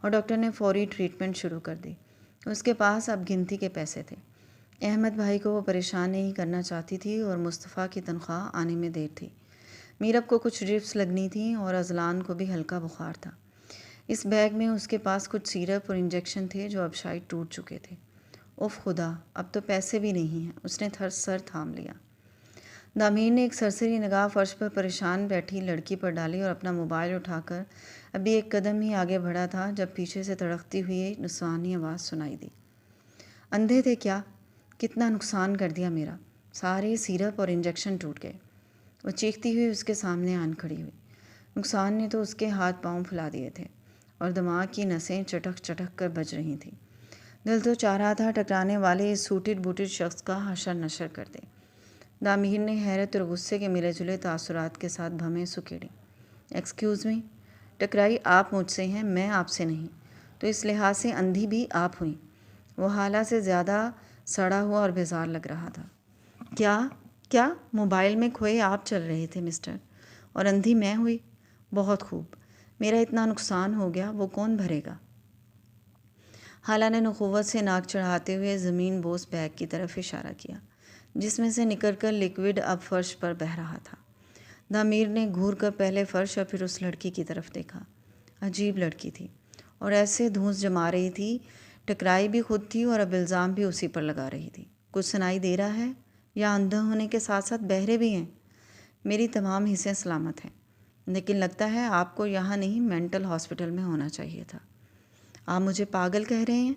اور ڈاکٹر نے فوری ٹریٹمنٹ شروع کر دی۔ اس کے پاس اب گنتی کے پیسے تھے۔ احمد بھائی کو وہ پریشان نہیں کرنا چاہتی تھی اور مصطفیٰ کی تنخواہ آنے میں دیر تھی۔ میرب کو کچھ ڈرپس لگنی تھیں اور اذلان کو بھی ہلکا بخار تھا۔ اس بیگ میں اس کے پاس کچھ سیرپ اور انجیکشن تھے جو اب شاید ٹوٹ چکے تھے۔ اف خدا، اب تو پیسے بھی نہیں ہیں، اس نے سر تھام لیا۔ دامیر نے ایک سرسری نگاہ فرش پر پریشان بیٹھی لڑکی پر ڈالی اور اپنا موبائل اٹھا کر ابھی ایک قدم ہی آگے بڑھا تھا جب پیچھے سے تڑکتی ہوئی نسوانی آواز سنائی دی۔ اندھے تھے کیا؟ کتنا نقصان کر دیا میرا، سارے سیرپ اور انجیکشن ٹوٹ گئے۔ وہ چیختی ہوئی اس کے سامنے آن کھڑی ہوئی۔ نقصان نے تو اس کے ہاتھ پاؤں پھلا دیے تھے اور دماغ کی نسیں چٹک چٹک کر بج رہی تھیں۔ دل تو چاہ رہا تھا ٹکرانے والے اس سوٹڈ بوٹڈ شخص کا حشر نشر کر دے۔ دامیر نے حیرت اور غصے کے ملے جلے تاثرات کے ساتھ بھمیں سکیڑیں۔ ایکسکیوز می، ٹکرائی آپ مجھ سے ہیں، میں آپ سے نہیں، تو اس لحاظ سے اندھی بھی آپ ہوئیں۔ وہ حالہ سے زیادہ سڑا ہوا اور بیزار لگ رہا تھا۔ کیا موبائل میں کھوئے آپ چل رہے تھے مسٹر، اور اندھی میں ہوئی؟ بہت خوب، میرا اتنا نقصان ہو گیا وہ کون بھرے گا؟ حالہ نے نخوت سے ناک چڑھاتے ہوئے زمین بوس بیگ کی طرف اشارہ کیا جس میں سے نکل کر لکوڈ اب فرش پر بہہ رہا تھا۔ دامیر نے گھور کر پہلے فرش اور پھر اس لڑکی کی طرف دیکھا۔ عجیب لڑکی تھی اور ایسے دھونس جما رہی تھی، ٹکرائی بھی خود تھی اور اب الزام بھی اسی پر لگا رہی تھی۔ کچھ سنائی دے رہا ہے یا اندھا ہونے کے ساتھ ساتھ بہرے بھی ہیں؟ میری تمام حصیں سلامت ہیں، لیکن لگتا ہے آپ کو یہاں نہیں مینٹل ہاسپٹل میں ہونا چاہیے تھا۔ آپ مجھے پاگل کہہ رہے ہیں؟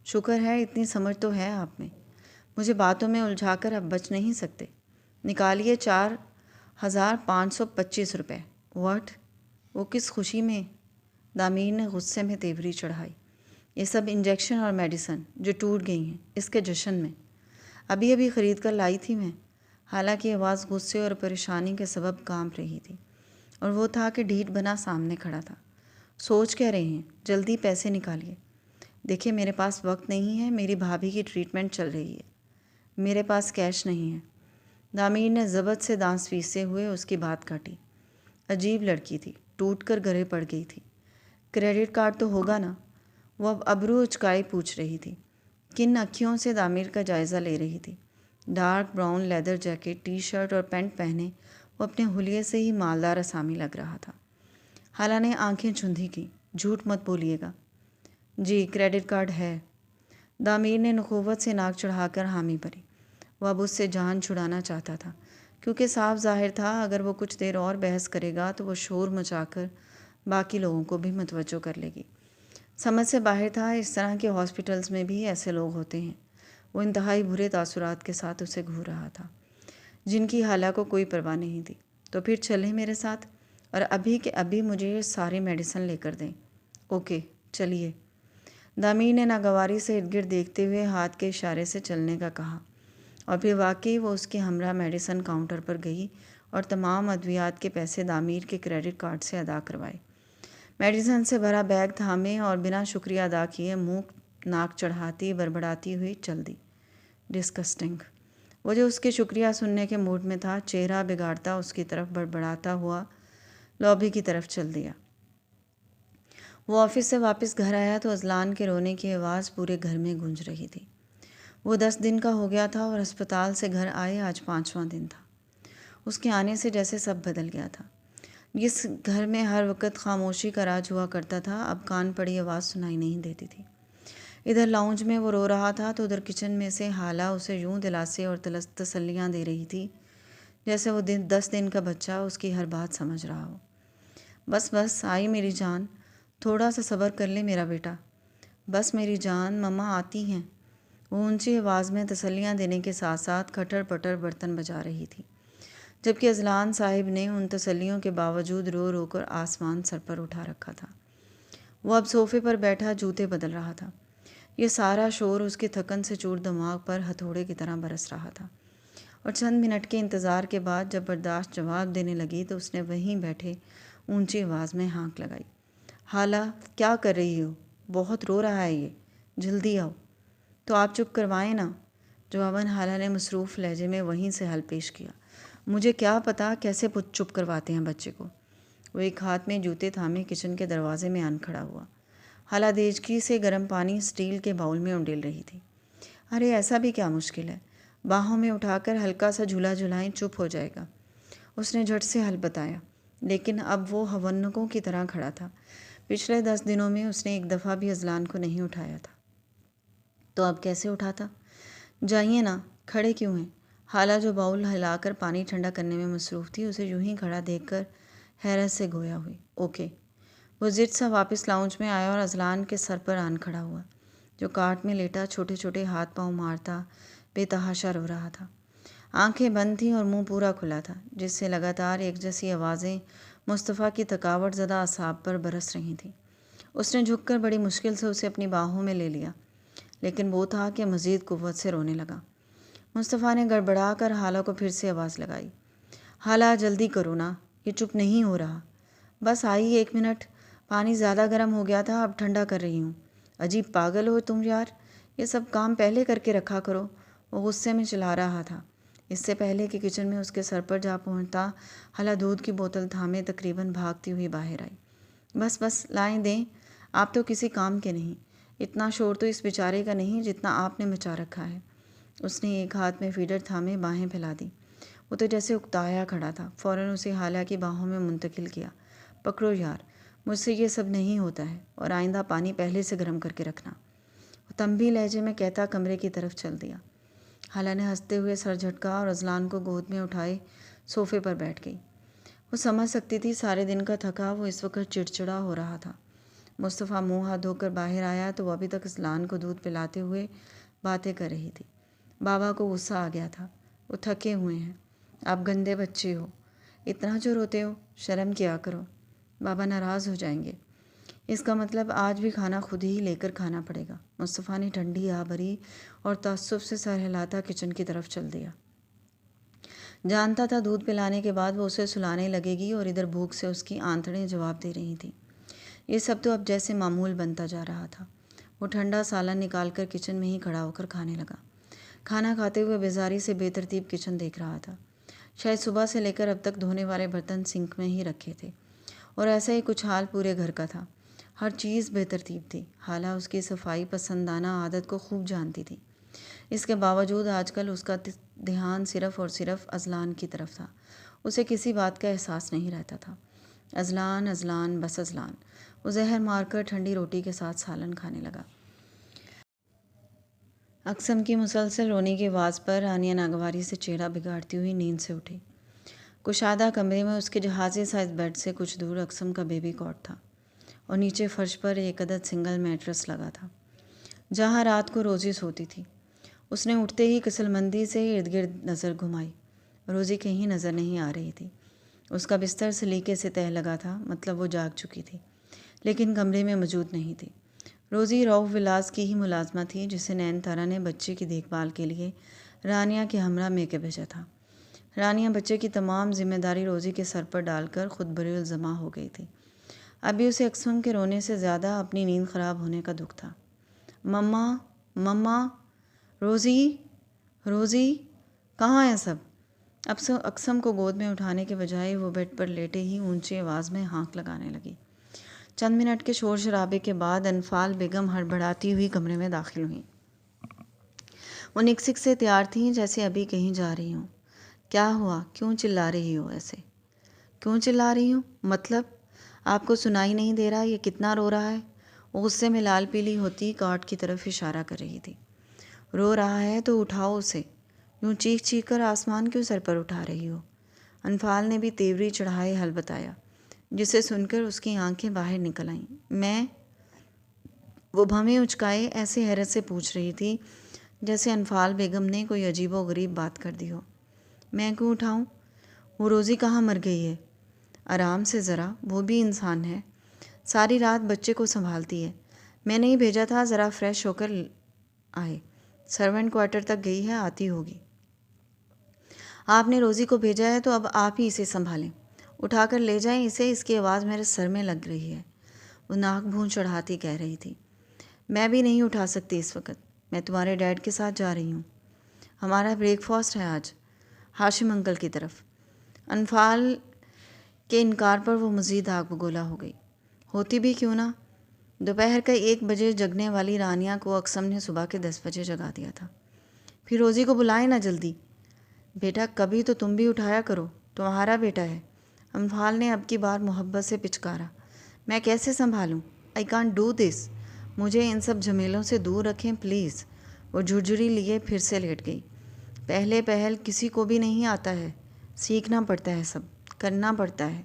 شکر ہے اتنی سمجھ تو ہے آپ میں، مجھے باتوں میں الجھا کر اب بچ نہیں سکتے۔ نکالیے 4,525 روپے۔ واٹ؟ وہ کس خوشی میں؟ دامیر نے غصے میں تیوری چڑھائی۔ یہ سب انجیکشن اور میڈیسن جو ٹوٹ گئی ہیں، اس کے جشن میں ابھی خرید کر لائی تھی میں۔ حالانکہ آواز غصے اور پریشانی کے سبب کانپ رہی تھی اور وہ تھا کہ ڈھیٹ بنا سامنے کھڑا تھا۔ سوچ کہہ رہے ہیں؟ جلدی پیسے نکالیے۔ دیکھیے میرے پاس وقت نہیں ہے، میری بھابھی کی ٹریٹمنٹ چل رہی ہے، میرے پاس کیش نہیں ہے۔ دامیر نے ضبط سے دانت پیستے ہوئے اس کی بات کاٹی۔ عجیب لڑکی تھی، ٹوٹ کر گرے پڑ گئی تھی۔ کریڈٹ کارڈ تو ہوگا نا؟ وہ اب ابرو اچکائی پوچھ رہی تھی، کن اکھیوں سے دامیر کا جائزہ لے رہی تھی۔ Dark brown leather jacket, T shirt اور پینٹ پہنے وہ اپنے حلیے سے ہی مالدار اسامی لگ رہا تھا۔ حالہ نے آنکھیں چوندھی کیں۔ جھوٹ مت بولیے گا۔ جی کریڈٹ کارڈ ہے۔ دامیر نے نخوت سے ناک چڑھا کر حامی بھری۔ وہ اب اس سے جان چھڑانا چاہتا تھا کیونکہ صاف ظاہر تھا اگر وہ کچھ دیر اور بحث کرے گا تو وہ شور مچا کر باقی لوگوں کو بھی متوجہ کر لے گی۔ سمجھ سے باہر تھا اس طرح کے ہاسپٹلز میں بھی ایسے لوگ ہوتے ہیں۔ وہ انتہائی برے تاثرات کے ساتھ اسے گھور رہا تھا جن کی حالہ کو کوئی پرواہ نہیں تھی۔ تو پھر چلیں میرے ساتھ، اور ابھی کہ ابھی مجھے یہ ساری میڈیسن لے کر دیں۔ اوکے چلیے۔ دامیر نے ناگواری سے ارد گرد دیکھتے ہوئے ہاتھ کے اشارے سے چلنے کا کہا اور پھر واقعی وہ اس کے ہمراہ میڈیسن کاؤنٹر پر گئی اور تمام ادویات کے پیسے دامیر کے کریڈٹ کارڈ سے ادا کروائے۔ میڈیسن سے بھرا بیگ تھامے اور بنا شکریہ ادا کیے منہ ناک چڑھاتی بڑبڑاتی ہوئی چل دی۔ ڈسکسٹنگ۔ وہ جو اس کے شکریہ سننے کے موڈ میں تھا چہرہ بگاڑتا اس کی طرف بڑبڑاتا ہوا لابی کی طرف چل دیا۔ وہ آفس سے واپس گھر آیا تو اذلان کے رونے کی آواز پورے گھر میں گونج رہی تھی۔ وہ 10 دن کا ہو گیا تھا اور ہسپتال سے گھر آئے آج 5واں دن تھا۔ اس کے آنے سے جیسے سب بدل گیا تھا۔ جس گھر میں ہر وقت خاموشی کا راج ہوا کرتا تھا اب کان پڑی آواز سنائی نہیں دیتی تھی۔ ادھر لاؤنج میں وہ رو رہا تھا تو ادھر کچن میں سے حالہ اسے یوں دلاسے اور تسلیاں دے رہی تھی جیسے وہ 10 دن کا بچہ اس کی ہر بات سمجھ رہا ہو۔ بس آئی میری جان، تھوڑا سا صبر کر لے میرا بیٹا۔ بس میری جان، مما آتی ہیں۔ وہ اونچی آواز میں تسلیاں دینے کے ساتھ ساتھ کھٹر پٹر برتن بجا رہی تھی، جبکہ اذلان صاحب نے ان تسلیوں کے باوجود رو رو کر آسمان سر پر اٹھا رکھا تھا۔ وہ اب صوفے پر بیٹھا جوتے بدل رہا تھا۔ یہ سارا شور اس کے تھکن سے چور دماغ پر ہتھوڑے کی طرح برس رہا تھا، اور چند منٹ کے انتظار کے بعد جب برداشت جواب دینے لگی تو اس نے وہیں بیٹھے اونچی آواز میں ہانک لگائی۔ حالہ کیا کر رہی ہو؟ بہت رو رہا ہے یہ، جلدی آؤ۔ تو آپ چپ کروائیں نا، جواباً حالہ نے مصروف لہجے میں وہیں سے حل پیش کیا۔ مجھے کیا پتہ کیسے چپ کرواتے ہیں بچے کو۔ وہ ایک ہاتھ میں جوتے تھامے کچن کے دروازے میں آن کھڑا ہوا۔ خالہ دیجکی سے گرم پانی اسٹیل کے باؤل میں انڈیل رہی تھی۔ ارے ایسا بھی کیا مشکل ہے، باہوں میں اٹھا کر ہلکا سا جھولا جھلائیں، چپ ہو جائے گا۔ اس نے جھٹ سے حل بتایا، لیکن اب وہ ہونکوں کی طرح کھڑا تھا۔ پچھلے 10 دنوں میں اس نے ایک دفعہ بھی اذلان کو نہیں اٹھایا تھا، تو اب کیسے اٹھاتا؟ جائیے نا، کھڑے کیوں ہیں؟ خالہ جو باؤل ہلا کر پانی ٹھنڈا کرنے میں مصروف تھی، اسے یوں ہی کھڑا دیکھ کر حیرت سے گویا ہوئی۔ اوکے۔ وہ ضد سا واپس لاؤنج میں آیا اور اذلان کے سر پر آن کھڑا ہوا، جو کاٹ میں لیٹا چھوٹے چھوٹے ہاتھ پاؤں مارتا بے تحاشا رو رہا تھا۔ آنکھیں بند تھیں اور منہ پورا کھلا تھا، جس سے لگاتار ایک جیسی آوازیں مصطفیٰ کی تھکاوٹ زدہ اعصاب پر برس رہی تھیں۔ اس نے جھک کر بڑی مشکل سے اسے اپنی باہوں میں لے لیا، لیکن وہ تھا کہ مزید قوت سے رونے لگا۔ مصطفیٰ نے گڑبڑا کر خالہ کو پھر سے آواز لگائی۔ خالہ جلدی کرو نا، یہ چپ نہیں ہو رہا۔ بس آئی 1 منٹ، پانی زیادہ گرم ہو گیا تھا، اب ٹھنڈا کر رہی ہوں۔ عجیب پاگل ہو تم یار، یہ سب کام پہلے کر کے رکھا کرو۔ وہ غصے میں چلا رہا تھا۔ اس سے پہلے کہ کچن میں اس کے سر پر جا پہنچتا، خالہ دودھ کی بوتل تھامے تقریباً بھاگتی ہوئی باہر آئی۔ بس بس لائیں دیں، آپ تو کسی کام کے نہیں۔ اتنا شور تو اس بیچارے کا نہیں جتنا آپ نے مچا رکھا ہے۔ اس نے ایک ہاتھ میں فیڈر تھامے باہیں پھیلا دی۔ وہ تو جیسے اکتایا کھڑا تھا۔ فوراً اسے خالہ کی باہوں میں منتقل کیا۔ پکڑو یار، مجھ سے یہ سب نہیں ہوتا ہے، اور آئندہ پانی پہلے سے گرم کر کے رکھنا۔ وہ تنبیہ لہجے میں کہتا کمرے کی طرف چل دیا۔ خالہ نے ہنستے ہوئے سر جھٹکا اور اذلان کو گود میں اٹھائے صوفے پر بیٹھ گئی۔ وہ سمجھ سکتی تھی سارے دن کا تھکا وہ اس وقت چڑچڑا ہو رہا تھا۔ مصطفیٰ منہ ہاتھ دھو کر باہر آیا تو وہ ابھی تک اذلان کو دودھ پلاتے ہوئے باتیں کر رہی تھی۔ بابا کو غصہ آ گیا تھا۔ وہ تھکے ہوئے ہیں، آپ گندے بچے ہو، اتنا جو روتے ہو، شرم کیا کرو، بابا ناراض ہو جائیں گے۔ اس کا مطلب آج بھی کھانا خود ہی لے کر کھانا پڑے گا۔ مصطفیٰ نے ٹھنڈی آہ بھری اور تعصب سے سر ہلاتا کچن کی طرف چل دیا۔ جانتا تھا دودھ پلانے کے بعد وہ اسے سلانے لگے گی، اور ادھر بھوک سے اس کی آنتڑیں جواب دے رہی تھیں۔ یہ سب تو اب جیسے معمول بنتا جا رہا تھا۔ وہ ٹھنڈا سالن نکال کر کچن میں ہی کھڑا ہو کر کھانے لگا۔ کھانا کھاتے ہوئے بیزاری سے بے ترتیب کچن دیکھ رہا تھا۔ شاید صبح سے لے کر اب تک دھونے والے برتن سنک میں ہی رکھے تھے، اور ایسا ہی کچھ حال پورے گھر کا تھا۔ ہر چیز بے ترتیب تھی۔ خالہ اس کی صفائی پسندانہ عادت کو خوب جانتی تھی۔ اس کے باوجود آج کل اس کا دھیان صرف اور صرف اذلان کی طرف تھا۔ اسے کسی بات کا احساس نہیں رہتا تھا۔ اذلان، اذلان، بس اذلان۔ وہ زہر مار کر ٹھنڈی روٹی کے ساتھ سالن کھانے لگا۔ اقسم کی مسلسل رونے کی آواز پر رانیہ ناگواری سے چہرہ بگاڑتی ہوئی نیند سے اٹھی۔ کشادہ کمرے میں اس کے جہازی سائز بیڈ سے کچھ دور اقسم کا بیبی کاٹ تھا، اور نیچے فرش پر ایک عدد سنگل میٹرس لگا تھا، جہاں رات کو روزی سوتی تھی۔ اس نے اٹھتے ہی کسل مندی سے ارد گرد نظر گھمائی۔ روزی کہیں نظر نہیں آ رہی تھی۔ اس کا بستر سلیقے سے تہہ لگا تھا، مطلب وہ جاگ چکی تھی، لیکن کمرے میں موجود نہیں تھی۔ روزی رؤف ولاس کی ہی ملازمہ تھی، جسے نین تارا نے بچے کی دیکھ بھال کے لیے رانیہ کے ہمراہ میکے بھیجا تھا۔ رانیہ بچے کی تمام ذمہ داری روزی کے سر پر ڈال کر خود بر الزماں ہو گئی تھی۔ ابھی اسے اقسم کے رونے سے زیادہ اپنی نیند خراب ہونے کا دکھ تھا۔ مما، مما، روزی، روزی، کہاں ہیں سب؟ اقسم کو گود میں اٹھانے کے بجائے وہ بیڈ پر لیٹے ہی اونچی آواز میں ہانک لگانے لگی۔ چند منٹ کے شور شرابے کے بعد انفال بیگم ہڑبڑاتی ہوئی کمرے میں داخل ہوئیں۔ وہ نک سک سے تیار تھیں، جیسے ابھی کہیں جا رہی ہوں۔ کیا ہوا؟ کیوں چلا رہی ہو ایسے؟ کیوں چلا رہی ہوں؟ مطلب آپ کو سنائی نہیں دے رہا یہ کتنا رو رہا ہے؟ وہ غصے میں لال پیلی ہوتی کاٹ کی طرف اشارہ کر رہی تھی۔ رو رہا ہے تو اٹھاؤ اسے، یوں چیخ چیخ کر آسمان کیوں سر پر اٹھا رہی ہو؟ انفال نے بھی تیوری چڑھائے حل بتایا، جسے سن کر اس کی آنکھیں باہر نکل آئیں۔ میں؟ وہ بھویں اچکائے ایسے حیرت سے پوچھ رہی تھی جیسے انفال بیگم نے کوئی عجیب و غریب بات کر دی ہو۔ میں کیوں اٹھاؤں؟ وہ روزی کہاں مر گئی ہے؟ آرام سے ذرا، وہ بھی انسان ہے، ساری رات بچے کو سنبھالتی ہے۔ میں نے ہی بھیجا تھا ذرا فریش ہو کر آئے، سرونٹ کوارٹر تک گئی ہے، آتی ہوگی۔ آپ نے روزی کو بھیجا ہے تو اب آپ ہی اسے سنبھالیں، اٹھا کر لے جائیں اسے، اس کی آواز میرے سر میں لگ رہی ہے۔ وہ ناک بھون چڑھاتی کہہ رہی تھی۔ میں بھی نہیں اٹھا سکتی اس وقت، میں تمہارے ڈیڈ کے ساتھ جا رہی ہوں، ہمارا بریک فاسٹ ہے آج، ہاشم انکل کی طرف۔ انفال کہ انکار پر وہ مزید آگ بگولا ہو گئی۔ ہوتی بھی کیوں نہ؟ دوپہر کا 1 بجے جگنے والی رانیہ کو اقسم نے صبح کے 10 بجے جگا دیا تھا۔ پھر روزی کو بلائیں نا جلدی۔ بیٹا کبھی تو تم بھی اٹھایا کرو، تمہارا بیٹا ہے۔ انفال نے اب کی بار محبت سے پچکارا۔ میں کیسے سنبھالوں؟ I can't do this. مجھے ان سب جھمیلوں سے دور رکھیں پلیز۔ وہ جھرجھری لیے پھر سے لیٹ گئی۔ پہلے پہل کسی کو بھی نہیں آتا ہے، سیکھنا پڑتا ہے، سب کرنا پڑتا ہے۔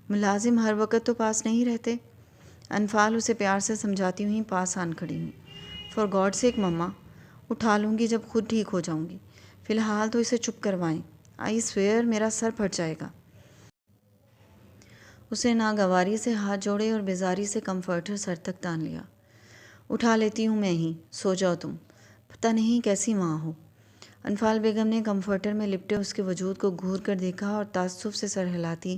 ملازم ہر وقت تو پاس نہیں رہتے۔ انفال اسے پیار سے سمجھاتی ہوئی پاس آن کھڑی ہوئی۔ فار گاڈ سیک مما، اٹھا لوں گی جب خود ٹھیک ہو جاؤں گی، فی الحال تو اسے چپ کروائیں۔ آئی سویئر میرا سر پھٹ جائے گا۔ اسے ناگواری سے ہاتھ جوڑے اور بیزاری سے کمفرٹر سر تک تان لیا۔ اٹھا لیتی ہوں میں ہی، سو جاؤ تم، پتہ نہیں کیسی ماں ہو۔ انفال بیگم نے کمفرٹر میں لپٹے اس کے وجود کو گھور کر دیکھا اور تعصب سے سر ہلاتی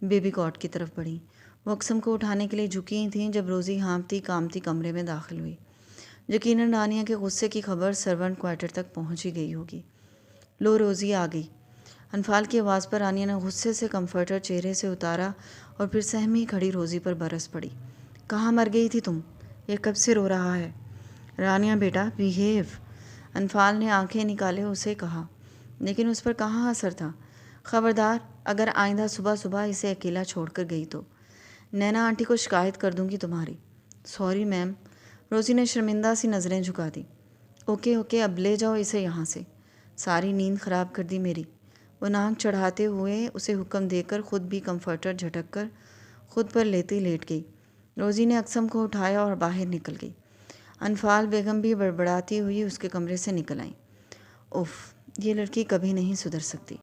بیبی کاٹ کی طرف بڑھی۔ وہ اقسم کو اٹھانے کے لیے جھکی تھیں جب روزی ہانپتی کامتی کمرے میں داخل ہوئی۔ یقیناً رانیہ کے غصے کی خبر سرونٹ کوارٹر تک پہنچ ہی گئی ہوگی۔ لو روزی آ گئی۔ انفال کی آواز پر رانیہ نے غصے سے کمفرٹر چہرے سے اتارا اور پھر سہمی کھڑی روزی پر برس پڑی۔ کہاں مر گئی تھی تم؟ یہ کب سے رو رہا ہے؟ رانیہ بیٹا بیہیو، انفال نے آنکھیں نکالے اسے کہا، لیکن اس پر کہاں اثر تھا۔ خبردار اگر آئندہ صبح صبح اسے اکیلا چھوڑ کر گئی تو نینا آنٹی کو شکایت کر دوں گی تمہاری۔ سوری میم، روزی نے شرمندہ سی نظریں جھکا دی۔ اوکے اوکے، اب لے جاؤ اسے یہاں سے، ساری نیند خراب کر دی میری۔ وہ ناک چڑھاتے ہوئے اسے حکم دے کر خود بھی کمفرٹر جھٹک کر خود پر لیتی لیٹ گئی۔ روزی نے اقسم کو اٹھایا اور باہر نکل گئی۔ انفال بیگم بھی بڑبڑاتی ہوئی اس کے کمرے سے نکل آئیں۔ اف، یہ لڑکی کبھی نہیں سدھر سکتی۔